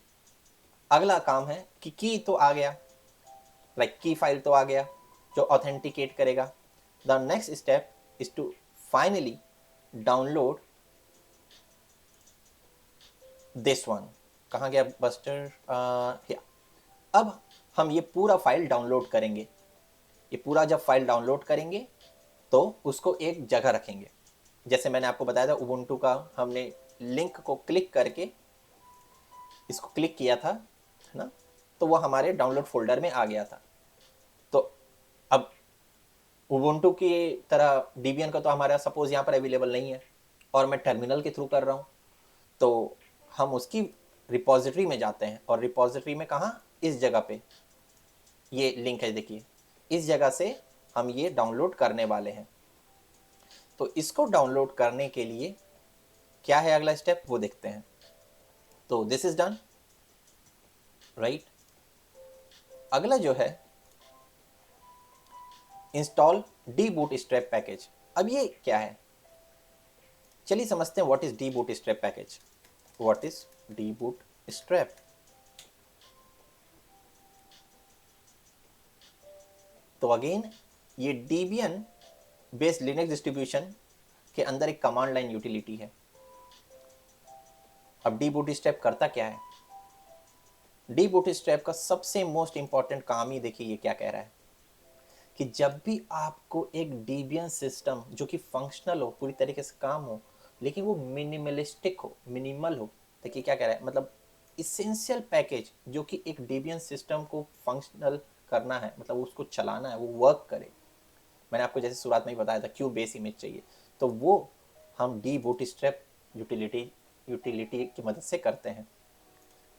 अगला काम है कि की तो आ गया, लाइक की फाइल तो आ गया जो ऑथेंटिकेट करेगा। The next step is to finally download this one. कहाँ गया बस्टर, या अब हम ये पूरा फाइल डाउनलोड करेंगे। ये पूरा जब फाइल डाउनलोड करेंगे तो उसको एक जगह रखेंगे। जैसे मैंने आपको बताया था उबुंटू का, हमने लिंक को क्लिक करके इसको क्लिक किया था, है ना, तो वो हमारे डाउनलोड फोल्डर में आ गया था। तो अब उबुंटू की तरह Debian का तो हमारा सपोज यहाँ पर अवेलेबल नहीं है और मैं टर्मिनल के थ्रू कर रहा हूँ, तो हम उसकी रिपोजिटरी में जाते हैं। और रिपोजिटरी में कहाँ, इस जगह पे ये लिंक है, देखिए इस जगह से हम ये डाउनलोड करने वाले हैं। तो इसको डाउनलोड करने के लिए क्या है अगला स्टेप वो देखते हैं। तो दिस इज डन, राइट। अगला जो है install D boot strap package. अब ये क्या है, चलिए समझते हैं what is D boot strap package. What is D boot strap? तो अगेन ये डेबियन बेस्ड लिनक्स डिस्ट्रीब्यूशन के अंदर एक कमांड लाइन यूटिलिटी है। अब डी बूट स्ट्रैप करता क्या है? डी बूट स्ट्रैप का सबसे मोस्ट इंपॉर्टेंट काम ही देखिए ये क्या कह रहा है कि जब भी आपको एक डेबियन सिस्टम जो कि फंक्शनल हो, पूरी तरीके से काम हो, लेकिन वो मिनिमलिस्टिक हो, मिनिमल हो, देखिए क्या कह रहा है, मतलब इसेंशियल पैकेज जो कि एक डेबियन सिस्टम को फंक्शनल करना है, मतलब उसको चलाना है, वो वर्क करे। मैंने आपको जैसे शुरुआत में ही बताया था क्यों बेस इमेज चाहिए, तो वो हम डी बूट स्ट्रैप यूटिलिटी की मदद से करते हैं।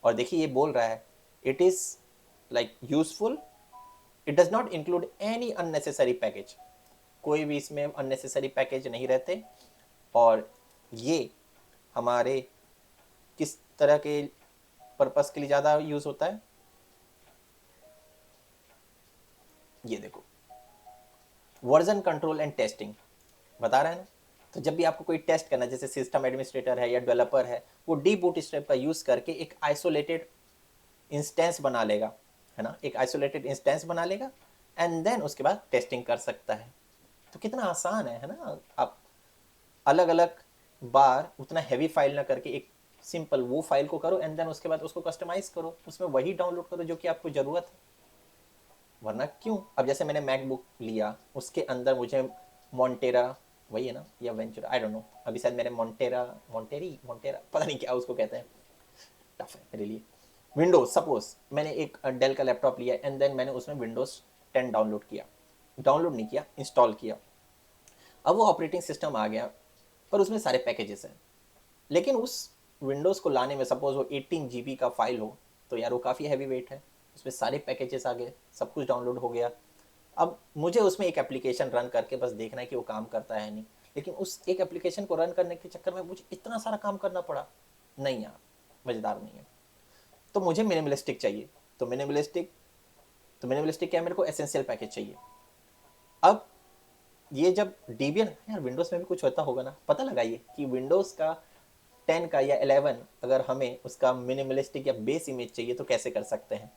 और देखिए ये बोल रहा है it is like useful, it does not include any unnecessary package, कोई भी इसमें अननेसेसरी पैकेज नहीं रहते। और ये हमारे किस तरह के पर्पस के लिए ज़्यादा यूज़ होता है, ये देखो, वर्जन कंट्रोल एंड टेस्टिंग बता रहा है ना। तो जब भी आपको कोई टेस्ट करना है, जैसे सिस्टम एडमिनिस्ट्रेटर है या डेवलपर है, वो डी बूट स्ट्रैप का यूज़ करके एक आइसोलेटेड इंस्टेंस बना लेगा, है ना, एक आइसोलेटेड इंस्टेंस बना लेगा एंड देन उसके बाद टेस्टिंग कर सकता है। तो कितना आसान है ना। आप अलग अलग बार उतना हैवी फाइल ना करके एक सिंपल वो फाइल को करो एंड देन उसके बाद उसको कस्टमाइज करो, उसमें वही डाउनलोड करो जो कि आपको ज़रूरत है। वरना क्यों, अब जैसे मैंने मैकबुक लिया, उसके अंदर मुझे मोन्टेरा, वही है ना, या वेंचुरा, आई डोंट नो, अभी शायद मैंने मोन्टेरा पता नहीं क्या उसको कहते हैं, टफ है मेरे लिए। विंडोज, सपोज मैंने एक डेल का लैपटॉप लिया एंड देन मैंने उसमें विंडोज 10 डाउनलोड किया, डाउनलोड नहीं किया, इंस्टॉल किया। अब वो ऑपरेटिंग सिस्टम आ गया, पर उसमें सारे पैकेजेस हैं, लेकिन उस विंडोज़ को लाने में सपोज वो 18 GB का फाइल हो, तो यार वो काफ़ी हैवी वेट है, उसमें सारे पैकेजेस आ गए, सब कुछ डाउनलोड हो गया। अब मुझे उसमें एक एप्लीकेशन रन करके बस देखना है कि वो काम करता है नहीं, लेकिन उस एक एप्लीकेशन को रन करने के चक्कर में मुझे इतना सारा काम करना पड़ा, नहीं यार, मज़ेदार नहीं है। तो मुझे मिनिमलिस्टिक चाहिए, तो मिनिमलिस्टिक क्या है, मेरे को एसेंशियल पैकेज चाहिए। अब ये जब डेबियन, यार विंडोज़ में भी कुछ होता होगा ना, पता लगाइए कि विंडोज़ का 10 का या 11 अगर हमें उसका मिनिमलिस्टिक या बेस इमेज चाहिए तो कैसे कर सकते हैं,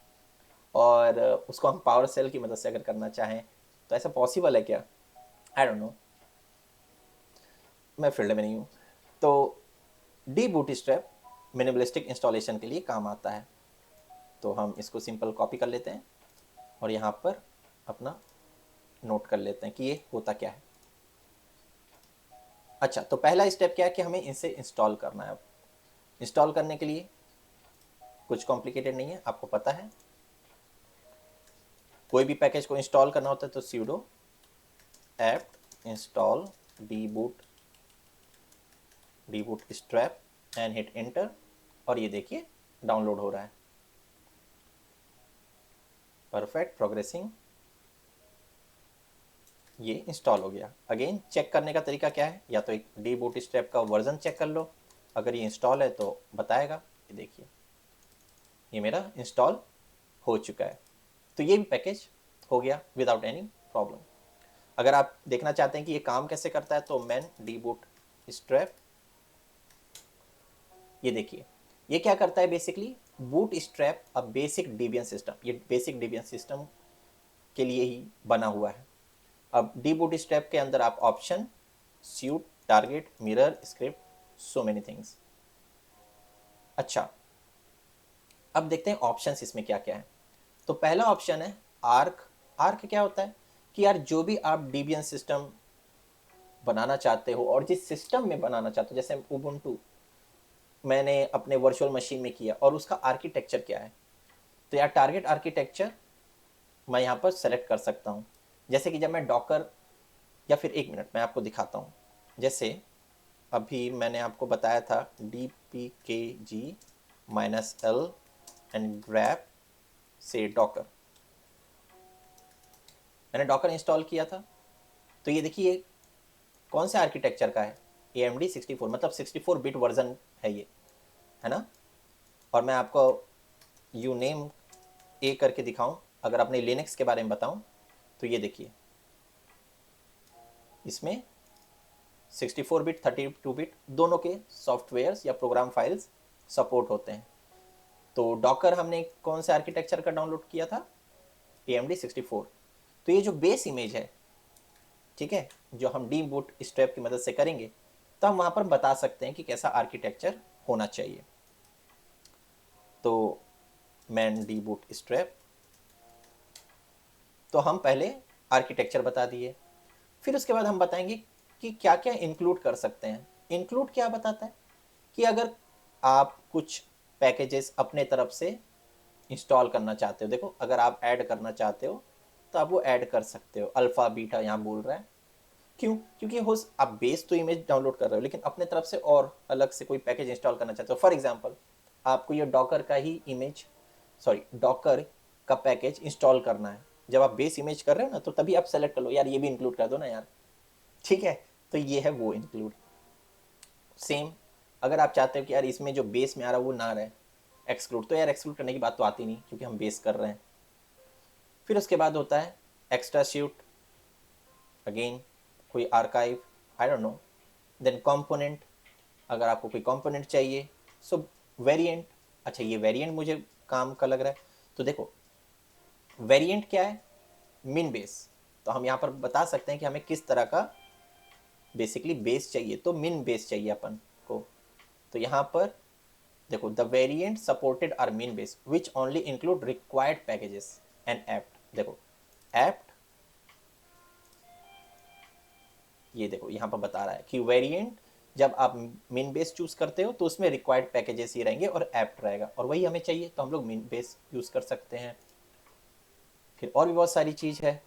और उसको हम पावर सेल की मदद से अगर करना चाहें तो ऐसा पॉसिबल है क्या, आई डोंट नो, मैं फील्ड में नहीं हूँ। तो D boot strap minimalistic installation के लिए काम आता है। तो हम इसको सिंपल कॉपी कर लेते हैं और यहाँ पर अपना नोट कर लेते हैं कि ये होता क्या है। अच्छा, तो पहला स्टेप क्या है कि हमें इसे इंस्टॉल करना है। अब इंस्टॉल करने के लिए कुछ कॉम्प्लिकेटेड नहीं है, आपको पता है, कोई भी पैकेज को इंस्टॉल करना होता है तो sudo apt install dboot strap and hit enter, और ये देखिए डाउनलोड हो रहा है, परफेक्ट, प्रोग्रेसिंग, ये इंस्टॉल हो गया। अगेन चेक करने का तरीका क्या है, या तो एक डी बूट स्ट्रैप का वर्जन चेक कर लो, अगर ये इंस्टॉल है तो बताएगा, ये देखिए ये मेरा इंस्टॉल हो चुका है। तो ये भी पैकेज हो गया विदाउट एनी प्रॉब्लम। अगर आप देखना चाहते हैं कि ये काम कैसे करता है तो मैन डी बूट स्ट्रैप, ये देखिए ये क्या करता है, basically boot strap a basic Debian system, ये बेसिक डेबियन सिस्टम के लिए ही बना हुआ है। अब डी बूट स्ट्रैप के अंदर आप option, suit, target, mirror, script, so many things. अच्छा, अब देखते हैं ऑप्शंस इसमें क्या क्या है। तो पहला ऑप्शन है आर्क। आर्क क्या होता है कि यार जो भी आप डेबियन सिस्टम बनाना चाहते हो और जिस सिस्टम में बनाना चाहते हो, जैसे उबुंटू मैंने अपने वर्चुअल मशीन में किया और उसका आर्किटेक्चर क्या है, तो यार टारगेट आर्किटेक्चर मैं यहाँ पर सेलेक्ट कर सकता हूँ। जैसे कि जब मैं डॉकर, या फिर एक मिनट मैं आपको दिखाता हूँ, जैसे अभी मैंने आपको बताया था dpkg-l एंड grep से डॉकर, मैंने डॉकर इंस्टॉल किया था। तो ये देखिए कौन से आर्किटेक्चर का है, AMD 64, मतलब 64 बिट वर्जन है ये, है ना। और मैं आपको यू नेम ए करके दिखाऊं, अगर अपने लिनक्स के बारे में बताऊं, तो ये देखिए इसमें 64 बिट 32 बिट दोनों के सॉफ्टवेयर्स या प्रोग्राम फाइल्स सपोर्ट होते हैं। तो डॉकर हमने कौन से आर्किटेक्चर का डाउनलोड किया था, AMD 64। तो ये जो बेस इमेज है, ठीक है, जो हम डी बूट स्ट्रैप की मदद से करेंगे, तो हम वहाँ पर बता सकते हैं कि कैसा आर्किटेक्चर होना चाहिए। तो मैन डी बूट स्ट्रैप, तो हम पहले आर्किटेक्चर बता दिए, फिर उसके बाद हम बताएंगे कि क्या क्या इंक्लूड कर सकते हैं। इंक्लूड क्या बताता है कि अगर आप कुछ पैकेजेस अपने तरफ से इंस्टॉल करना चाहते हो, देखो अगर आप ऐड करना चाहते हो तो आप वो ऐड कर सकते हो। अल्फ़ा बीटा यहाँ बोल रहा है, क्यों? क्योंकि हो आप बेस तो इमेज डाउनलोड कर रहे हो, लेकिन अपने तरफ से और अलग से कोई पैकेज इंस्टॉल करना चाहते हो। फॉर एग्जांपल आपको ये डॉकर का ही इमेज, सॉरी डॉकर का पैकेज इंस्टॉल करना है। जब आप बेस इमेज कर रहे हो ना, तो तभी आप सेलेक्ट कर लो यार ये भी इंक्लूड कर दो ना यार, ठीक है। तो ये है वो इंक्लूड। सेम अगर आप चाहते हो कि यार इसमें जो बेस में आ रहा है वो ना रहे, एक्सक्लूड, तो यार एक्सक्लूड करने की बात तो आती नहीं क्योंकि हम बेस कर रहे हैं। फिर उसके बाद होता है एक्स्ट्रा शीट, अगेन कोई archive, I don't know. Then component, अगर आपको कोई कंपोनेंट चाहिए। सो वेरिएंट, अच्छा ये वेरिएंट मुझे काम का लग रहा है, तो देखो वेरिएंट क्या है, मिन बेस। तो हम यहाँ पर बता सकते हैं कि हमें किस तरह का बेसिकली बेस चाहिए, तो मिन बेस चाहिए अपन को। तो यहाँ पर देखो द वेरिएंट सपोर्टेड आर मिन base which only include required packages and apt. देखो एप्ट, ये देखो यहाँ पर बता रहा है कि वेरिएंट जब आप मिन बेस चूज करते हो तो उसमें रिक्वायर्ड पैकेजेस ही रहेंगे और एप्ट रहेगा, और वही हमें चाहिए तो हम लोग मिन बेस यूज कर सकते हैं। फिर और भी बहुत सारी चीज है,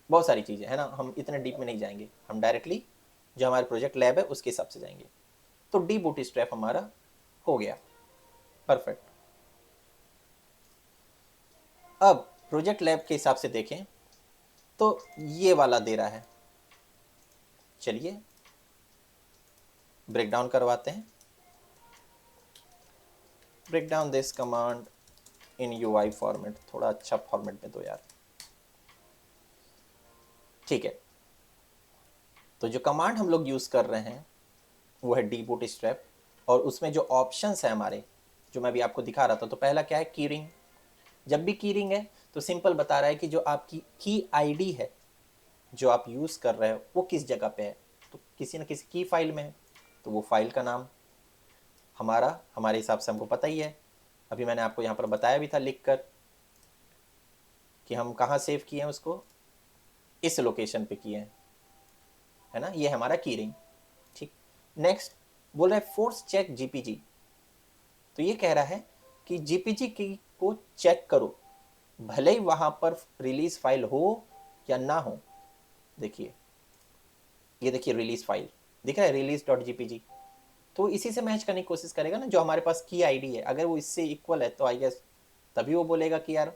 बहुत सारी चीजें है ना, हम इतने डीप में नहीं जाएंगे, हम डायरेक्टली जो हमारे प्रोजेक्ट लैब है उसके हिसाब से जाएंगे। तो डी बूटस्ट्रैप हमारा हो गया, परफेक्ट। अब प्रोजेक्ट लैब के हिसाब से देखें तो ये वाला दे रहा है, चलिए ब्रेक डाउन करवाते हैं। Break down this command in UI format, थोड़ा अच्छा फॉर्मेट में दो यार, ठीक है। तो जो कमांड हम लोग यूज कर रहे हैं वो है डी बूटस्ट्रैप, और उसमें जो ऑप्शंस है हमारे, जो मैं भी आपको दिखा रहा था, तो पहला क्या है, कीरिंग। जब भी कीरिंग है तो सिंपल बता रहा है कि जो आपकी की आईडी है जो आप यूज कर रहे हो वो किस जगह पे है, तो किसी न किसी की फाइल में है, तो वो फाइल का नाम हमारा हमारे हिसाब से हमको पता ही है। अभी मैंने आपको यहाँ पर बताया भी था लिख कर कि हम कहाँ सेव किए हैं उसको, इस लोकेशन पे किए हैं, है ना, ये है हमारा कीरिंग, ठीक। नेक्स्ट बोल रहा है फोर्स चेक जीपीजी, तो ये कह रहा है कि जीपीजी की को चेक करो भले ही वहां पर रिलीज फाइल हो या ना हो। देखिए ये देखिए रिलीज फाइल दिख रहा है, release.jpg, तो इसी से मैच करने की कोशिश करेगा ना, जो हमारे पास की आईडी है अगर वो इससे इक्वल है तो आई गेस तभी वो बोलेगा कि यार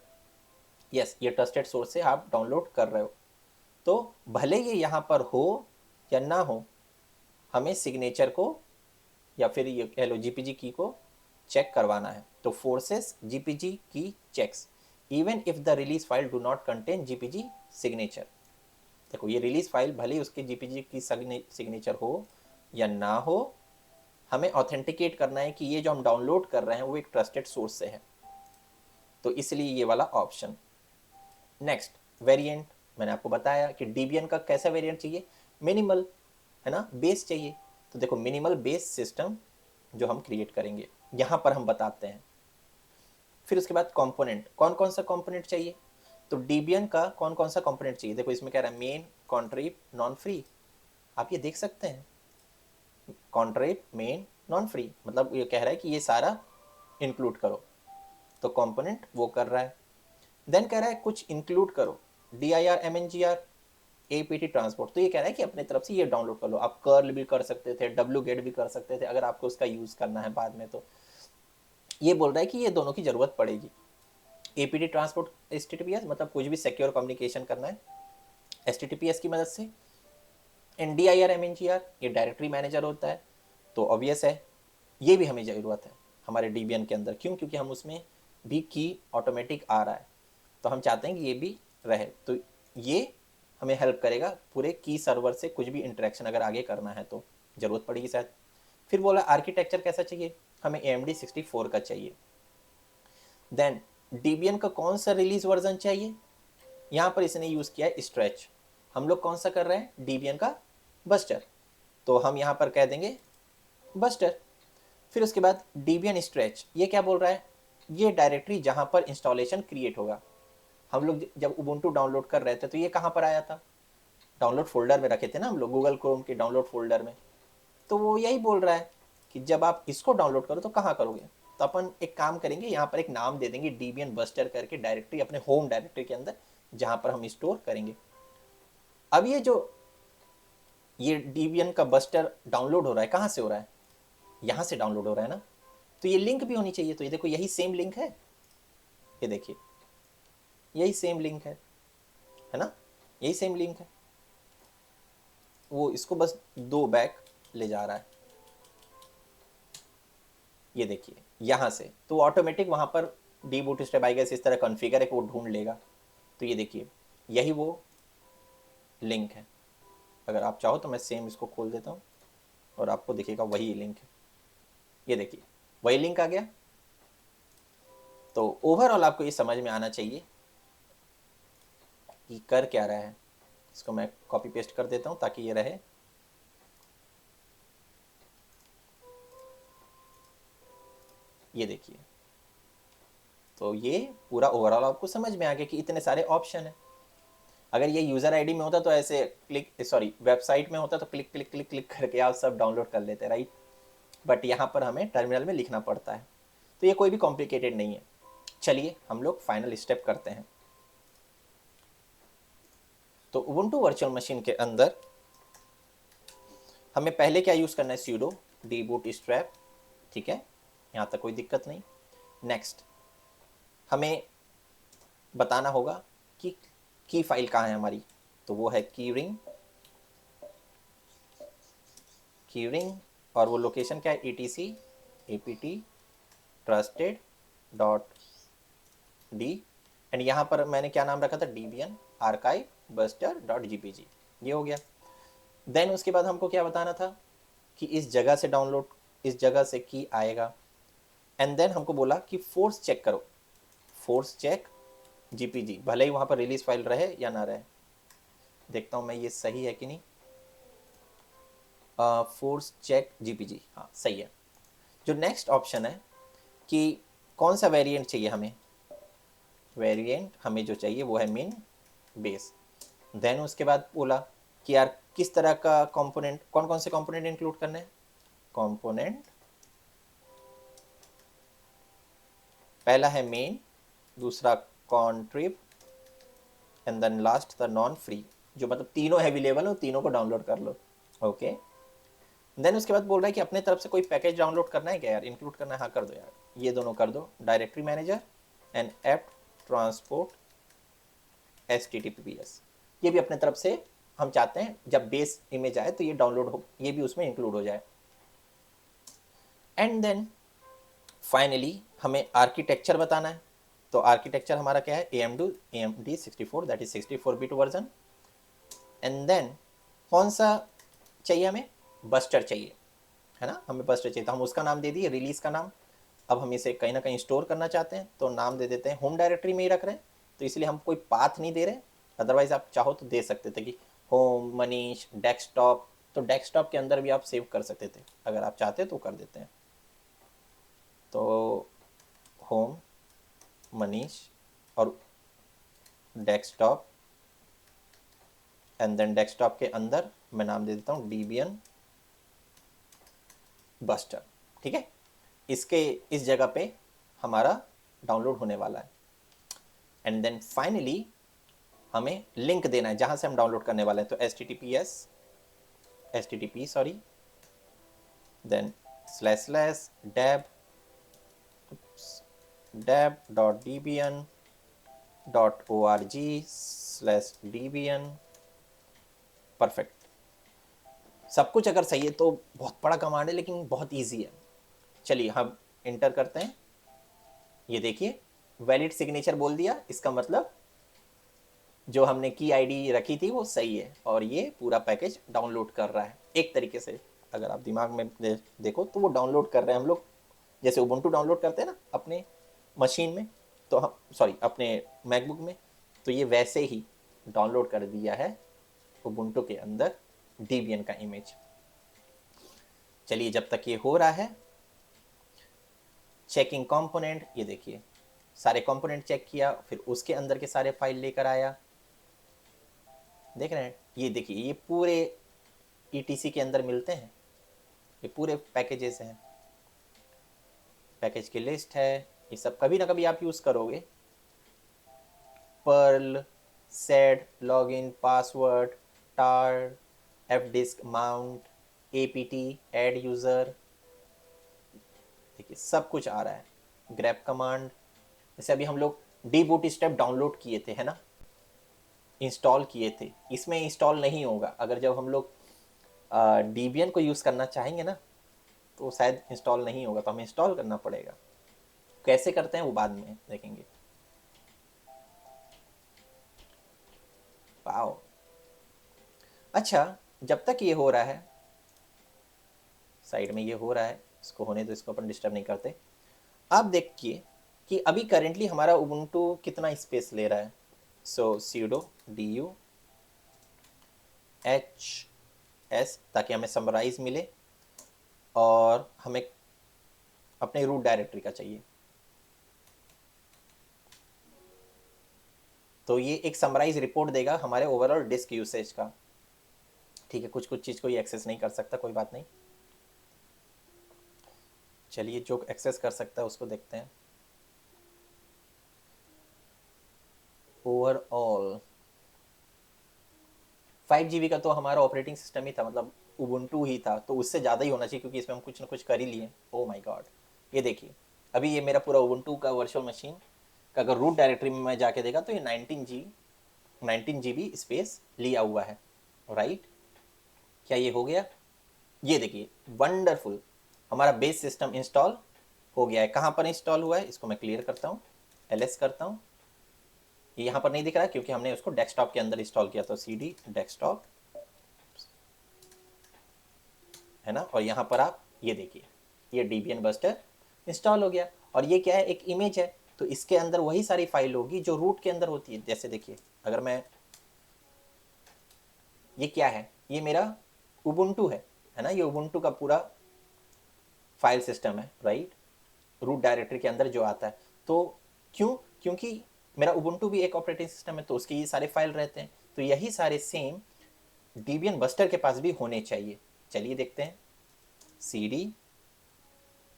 यस ये ट्रस्टेड सोर्स से आप डाउनलोड कर रहे हो। तो भले ये यहाँ पर हो या ना हो, हमें सिग्नेचर को या फिर ये कह लो जीपीजी की को चेक करवाना है। तो फोर्सेस जीपीजी की checks even if the release file do not contain GPG signature. देखो ये रिलीज फाइल भले ही उसके जीपीजी की सिग्नेचर हो या ना हो, हमें ऑथेंटिकेट करना है कि ये जो हम डाउनलोड कर रहे हैं वो एक ट्रस्टेड सोर्स से है, तो इसलिए ये वाला ऑप्शन। नेक्स्ट वेरिएंट, मैंने आपको बताया कि डीबियन का कैसा वेरिएंट चाहिए, मिनिमल, है ना, बेस चाहिए। तो देखो मिनिमल बेस सिस्टम जो हम क्रिएट करेंगे यहाँ पर हम बताते हैं। फिर उसके बाद कंपोनेंट, कौन कौन सा कंपोनेंट चाहिए, तो डीबियन का कौन कौन सा कंपोनेंट चाहिए, देखो इसमें कह रहा है मेन कॉन्ट्रिब नॉन फ्री, आप ये देख सकते हैं कॉन्ट्रिब मेन नॉन फ्री, मतलब ये कह रहा है कि ये सारा इंक्लूड करो, तो कंपोनेंट वो कर रहा है। देन कह रहा है कुछ इंक्लूड करो, DIR MNGR APT ट्रांसपोर्ट, तो ये कह रहा है कि अपने तरफ से ये डाउनलोड कर लो। आप कर्ल भी कर सकते थे, wget भी कर सकते थे अगर आपको उसका यूज करना है बाद में, तो ये बोल रहा है कि ये दोनों की जरूरत पड़ेगी। APT ट्रांसपोर्ट HTTPS मतलब कुछ भी सिक्योर कम्युनिकेशन करना है HTTPS की मदद से। NDIR MNGR ये डायरेक्टरी मैनेजर होता है, तो ऑब्वियस है ये भी हमें ज़रूरत है हमारे DBN के अंदर, क्यों? क्योंकि हम उसमें भी की ऑटोमेटिक आ रहा है, तो हम चाहते हैं कि ये भी रहे। तो ये हमें हेल्प करेगा पूरे की सर्वर से कुछ भी इंटरेक्शन अगर आगे करना है तो ज़रूरत पड़ेगी शायद। फिर बोला आर्किटेक्चर कैसा चाहिए, हमें AMD 64 का चाहिए। देन Debian का कौन सा रिलीज वर्जन चाहिए, यहाँ पर इसने यूज़ किया है स्ट्रेच। हम लोग कौन सा कर रहे हैं, Debian का बस्टर, तो हम यहाँ पर कह देंगे बस्टर। फिर उसके बाद Debian स्ट्रेच, ये क्या बोल रहा है, ये डायरेक्टरी जहाँ पर इंस्टॉलेशन क्रिएट होगा। हम लोग जब उबुंटू डाउनलोड कर रहे थे तो ये कहाँ पर आया था, डाउनलोड फोल्डर में रखे थे ना हम लोग, गूगल क्रोम के डाउनलोड फोल्डर में। तो वो यही बोल रहा है कि जब आप इसको डाउनलोड करो तो कहाँ करोगे, तो अपन एक काम करेंगे, यहाँ पर एक नाम दे देंगे Debian बस्टर करके डायरेक्टरी, अपने होम डायरेक्टरी के अंदर जहाँ पर हम स्टोर करेंगे। अब ये Debian का बस्टर डाउनलोड हो रहा है, कहाँ से हो रहा है, यहाँ से डाउनलोड हो रहा है ना, तो ये लिंक भी होनी चाहिए। तो ये देखो यही सेम लिंक है, ये देखिए यही सेम लिंक है ना, यही सेम लिंक है। वो इसको बस 2 बैक ले जा रहा है, ये देखिए यहाँ से, तो ऑटोमेटिक वहाँ पर डीबूटस्ट्रैप आएगा, इस तरह कॉन्फ़िगर है कि वो ढूंढ लेगा। तो ये देखिए यही वो लिंक है। अगर आप चाहो तो मैं सेम इसको खोल देता हूँ और आपको दिखेगा वही लिंक है, ये देखिए वही लिंक आ गया। तो ओवरऑल आपको ये समझ में आना चाहिए कि कर क्या रहा है। इसको मैं कॉपी पेस्ट कर देता हूँ ताकि ये रहे। ये देखिए, तो ये पूरा ओवरऑल आपको समझ में आ गया कि इतने सारे ऑप्शन है। अगर ये यूज़र आईडी में होता तो ऐसे वेबसाइट में होता तो क्लिक क्लिक क्लिक क्लिक करके आप सब डाउनलोड कर लेते, राइट। बट यहाँ पर हमें टर्मिनल में लिखना पड़ता है, तो ये कोई भी कॉम्प्लिकेटेड नहीं है। चलिए हम लोग फाइनल स्टेप करते हैं। तो उबुंटू वर्चुअल मशीन के अंदर हमें पहले क्या यूज़ करना है, sudo dbootstrap, ठीक है, यहाँ तक कोई दिक्कत नहीं। नेक्स्ट हमें बताना होगा कि की फाइल कहाँ है हमारी, तो वो है कीरिंग और वो लोकेशन क्या है, etc apt trusted .d, and यहाँ पर मैंने क्या नाम रखा था, Debian archive buster .gpg, ये हो गया। देन उसके बाद हमको क्या बताना था कि इस जगह से डाउनलोड, इस जगह से की आएगा। एंड देन हमको बोला कि फोर्स चेक करो, फोर्स चेक जीपीजी, भले ही वहाँ पर रिलीज फाइल रहे या ना रहे। देखता हूँ मैं ये सही है कि नहीं, फोर्स चेक जीपीजी, हाँ सही है। जो नेक्स्ट ऑप्शन है कि कौन सा वेरिएंट चाहिए हमें, वेरिएंट हमें जो चाहिए वो है मिन बेस। देन उसके बाद बोला कि यार किस तरह का कंपोनेंट, कौन कौन से कंपोनेंट इंक्लूड करने हैं, कंपोनेंट पहला है मेन, दूसरा contrib, and then last the non free, जो मतलब तीनों अवेलेबल हो, तीनों को डाउनलोड कर लो, ओके। देन उसके बाद बोल रहा है कि अपने तरफ से कोई पैकेज डाउनलोड करना है क्या यार, इंक्लूड करना है, हाँ कर दो यार, ये दोनों कर दो, directory manager and app transport HTTPS, ये भी अपने तरफ से हम चाहते हैं जब बेस इमेज आए तो ये डाउनलोड हो, ये भी उसमें इंक्लूड हो जाए। एंड देन फाइनली हमें आर्किटेक्चर बताना है। तो आर्किटेक्चर हमारा क्या है, AMD 64, that is 64 bit version. And then कौन सा चाहिए हमें, बस्टर चाहिए, है ना, हमें बस्टर चाहिए, तो हम उसका नाम दे दिए, रिलीज का नाम। अब हम इसे कहीं ना कहीं स्टोर करना चाहते हैं तो नाम दे देते हैं, होम डायरेक्टरी में ही रख रहे हैं तो इसलिए हम कोई पाथ नहीं दे रहे। अदरवाइज आप चाहो तो दे सकते थे कि होम मनीष डेस्कटॉप, तो डेस्कटॉप के अंदर भी आप सेव कर सकते थे, अगर आप चाहते तो कर देते हैं। तो होम मनीष और डेस्कटॉप, एंड देन डेस्कटॉप के अंदर मैं नाम दे देता हूँ Debian बस्टर, ठीक है। इसके इस जगह पे हमारा डाउनलोड होने वाला है। एंड देन फाइनली हमें लिंक देना है जहाँ से हम डाउनलोड करने वाले हैं, तो http देन //deb.debian.org/debian, परफेक्ट। सब कुछ अगर सही है तो बहुत बड़ा कमांड है लेकिन बहुत इजी है। चलिए हम इंटर करते हैं, ये देखिए वैलिड सिग्नेचर बोल दिया, इसका मतलब जो हमने की आईडी रखी थी वो सही है और ये पूरा पैकेज डाउनलोड कर रहा है। एक तरीके से अगर आप दिमाग में देखो तो वो डाउनलोड कर रहे हैं हम लोग, जैसे उबुंटू डाउनलोड करते हैं ना अपने मशीन में, तो हम सॉरी अपने मैकबुक में, तो ये वैसे ही डाउनलोड कर दिया है उबुंटू के अंदर डेबियन का इमेज। चलिए जब तक ये हो रहा है, चेकिंग कंपोनेंट, ये देखिए सारे कंपोनेंट चेक किया, फिर उसके अंदर के सारे फाइल लेकर आया। देख रहे हैं, ये देखिए ये पूरे ईटीसी के अंदर मिलते हैं, ये पूरे पैकेजेस हैं, पैकेज की लिस्ट है, ये सब कभी ना कभी आप यूज़ करोगे। Perl, sed, login, password, tar, fdisk mount, APT, adduser, देखिए सब कुछ आ रहा है। ग्रैब कमांड, जैसे अभी हम लोग डी बूट स्टेप डाउनलोड किए थे है ना, इंस्टॉल किए थे, इसमें इंस्टॉल नहीं होगा। अगर जब हम लोग डेबियन को यूज़ करना चाहेंगे ना तो शायद इंस्टॉल नहीं होगा, तो हमें इंस्टॉल करना पड़ेगा। कैसे करते हैं वो बाद में देखेंगे। वाओ, अच्छा जब तक ये हो रहा है, साइड में ये हो रहा है, इसको होने तो इसको अपन डिस्टर्ब नहीं करते। आप देखिए कि अभी करेंटली हमारा उबुंटू कितना स्पेस ले रहा है। सो sudo du hs, ताकि हमें समराइज मिले और हमें अपने रूट डायरेक्टरी का चाहिए, तो ये एक समराइज रिपोर्ट देगा हमारे ओवरऑल डिस्क यूसेज का। ठीक है, कुछ चीज़ को ये एक्सेस नहीं कर सकता, कोई बात नहीं। चलिए जो एक्सेस कर सकता है उसको देखते हैं। ओवरऑल 5 GB का तो हमारा ऑपरेटिंग सिस्टम ही था, मतलब उबुंटू ही था, तो उससे ज़्यादा ही होना चाहिए क्योंकि इसमें हम कुछ ना कुछ कर ही लिए। ओ माय गॉड, ये देखिए अभी ये मेरा पूरा उबुंटू का वर्चुअल मशीन का अगर रूट डायरेक्टरी में मैं जाके देखा तो ये 19 GB स्पेस लिया हुआ है। राइट, क्या ये हो गया? ये देखिए वंडरफुल, हमारा बेस सिस्टम इंस्टॉल हो गया है। कहाँ पर इंस्टॉल हुआ है इसको मैं क्लियर करता हूँ, ls करता हूँ। ये यहाँ पर नहीं दिख रहा है क्योंकि हमने उसको डेस्कटॉप के अंदर इंस्टॉल किया, तो cd डेस्कटॉप है ना, और यहाँ पर आप ये देखिए ये डेबियन बस्टर इंस्टॉल हो गया। और ये क्या है, एक इमेज है, तो इसके अंदर वही सारी फाइल होगी जो रूट के अंदर होती है। जैसे देखिए अगर मैं, ये क्या है, ये मेरा उबुंटू है ना, ये उबुंटू का पूरा फाइल सिस्टम है। राइट, रूट डायरेक्टरी के अंदर जो आता है, तो क्योंकि मेरा उबुंटू भी एक ऑपरेटिंग सिस्टम है, तो उसके ये सारे फाइल रहते हैं, तो यही सारे सेम डेबियन बस्टर के पास भी होने चाहिए। चलिए देखते हैं। cd,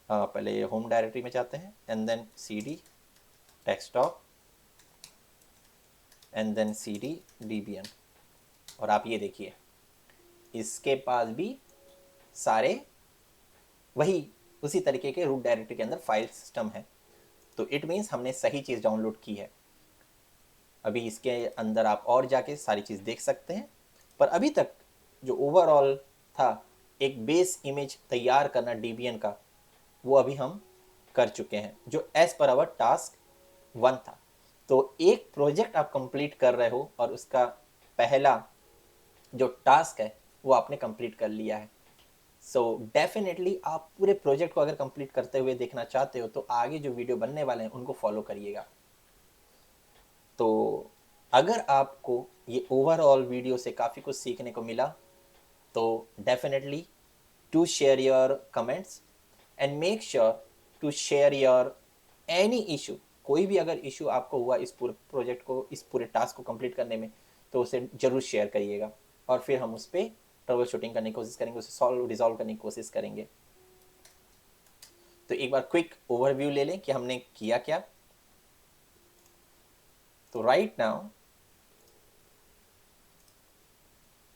पहले होम डायरेक्टरी में जाते हैं, and then cd desktop, and then cd Debian, और आप ये देखिए इसके पास भी सारे वही उसी तरीके के रूट डायरेक्टरी के अंदर फाइल सिस्टम है, तो इट मीन्स हमने सही चीज़ डाउनलोड की है। अभी इसके अंदर आप और जाके सारी चीज़ देख सकते हैं, पर अभी तक जो ओवरऑल था एक बेस इमेज तैयार करना डेबियन का, वो अभी हम कर चुके हैं, जो एज पर आवर टास्क 1 था। तो एक प्रोजेक्ट आप कंप्लीट कर रहे हो और उसका पहला जो टास्क है वो आपने कंप्लीट कर लिया है। सो डेफिनेटली आप पूरे प्रोजेक्ट को अगर कंप्लीट करते हुए देखना चाहते हो तो आगे जो वीडियो बनने वाले हैं उनको फॉलो करिएगा। तो अगर आपको ये ओवरऑल वीडियो से काफ़ी कुछ सीखने को मिला तो definitely to share your comments and make sure to share your any issue. कोई भी अगर इशू आपको हुआ इस पूरे प्रोजेक्ट को, इस पूरे टास्क को कंप्लीट करने में, तो उसे ज़रूर शेयर करिएगा और फिर हम उस पर ट्रबल शूटिंग करने की कोशिश करेंगे, उसे रिजॉल्व करने की कोशिश करेंगे। तो एक बार क्विक ओवरव्यू ले लें कि हमने किया क्या। तो राइट नाउ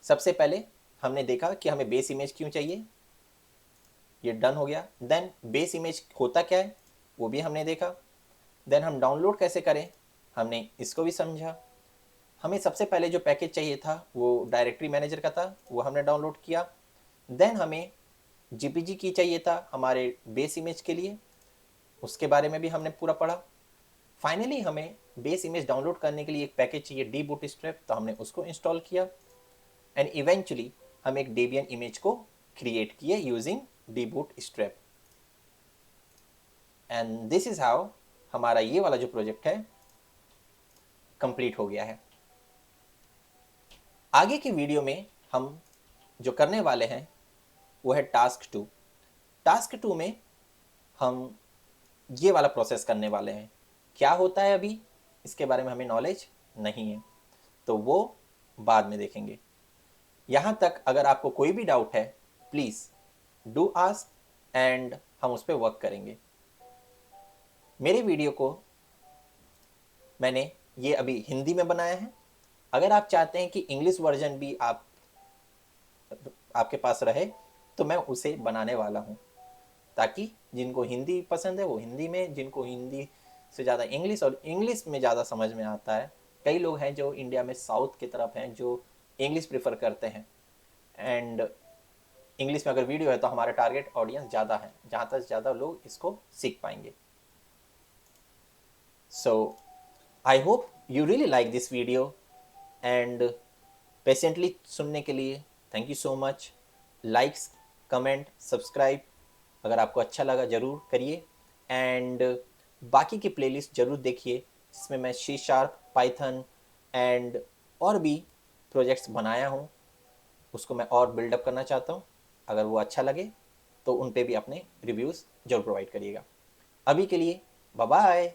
सबसे पहले हमने देखा कि हमें बेस इमेज क्यों चाहिए, ये डन हो गया। देन बेस इमेज होता क्या है वो भी हमने देखा। देन हम डाउनलोड कैसे करें हमने इसको भी समझा। हमें सबसे पहले जो पैकेज चाहिए था वो डायरेक्टरी मैनेजर का था, वो हमने डाउनलोड किया। देन हमें जीपीजी की चाहिए था हमारे बेस इमेज के लिए, उसके बारे में भी हमने पूरा पढ़ा। फाइनली हमें बेस इमेज डाउनलोड करने के लिए एक पैकेज चाहिए dbootstrap, तो हमने उसको इंस्टॉल किया एंड इवेंचुअली हम एक डेबियन इमेज को क्रिएट किए using dbootstrap। And this is how हमारा ये वाला जो प्रोजेक्ट है कंप्लीट हो गया है। आगे की वीडियो में हम जो करने वाले हैं वो है टास्क 2। टास्क 2 में हम ये वाला प्रोसेस करने वाले हैं। क्या होता है अभी इसके बारे में हमें नॉलेज नहीं है, तो वो बाद में देखेंगे। यहाँ तक अगर आपको कोई भी डाउट है प्लीज़ डू आस्क एंड हम उस पर वर्क करेंगे। मेरे वीडियो को मैंने ये अभी हिंदी में बनाया है। अगर आप चाहते हैं कि इंग्लिश वर्जन भी आपके पास रहे तो मैं उसे बनाने वाला हूँ, ताकि जिनको हिंदी पसंद है वो हिंदी में, जिनको हिंदी से ज़्यादा इंग्लिश और इंग्लिश में ज़्यादा समझ में आता है। कई लोग हैं जो इंडिया में साउथ की तरफ हैं जो इंग्लिश प्रेफर करते हैं, एंड इंग्लिश में अगर वीडियो है तो हमारा टारगेट ऑडियंस ज़्यादा है, जहाँ तक ज़्यादा लोग इसको सीख पाएंगे। So I hope you really like this video and patiently सुनने के लिए thank you so much. Likes, comment, subscribe अगर आपको अच्छा लगा ज़रूर करिए, एंड बाकी की प्लेलिस्ट ज़रूर देखिए जिसमें मैं C#, पाइथन एंड और भी प्रोजेक्ट्स बनाया हूँ, उसको मैं और बिल्डअप करना चाहता हूँ। अगर वो अच्छा लगे तो उन पे भी अपने रिव्यूज़ ज़रूर प्रोवाइड करिएगा। अभी के लिए बाय बाय।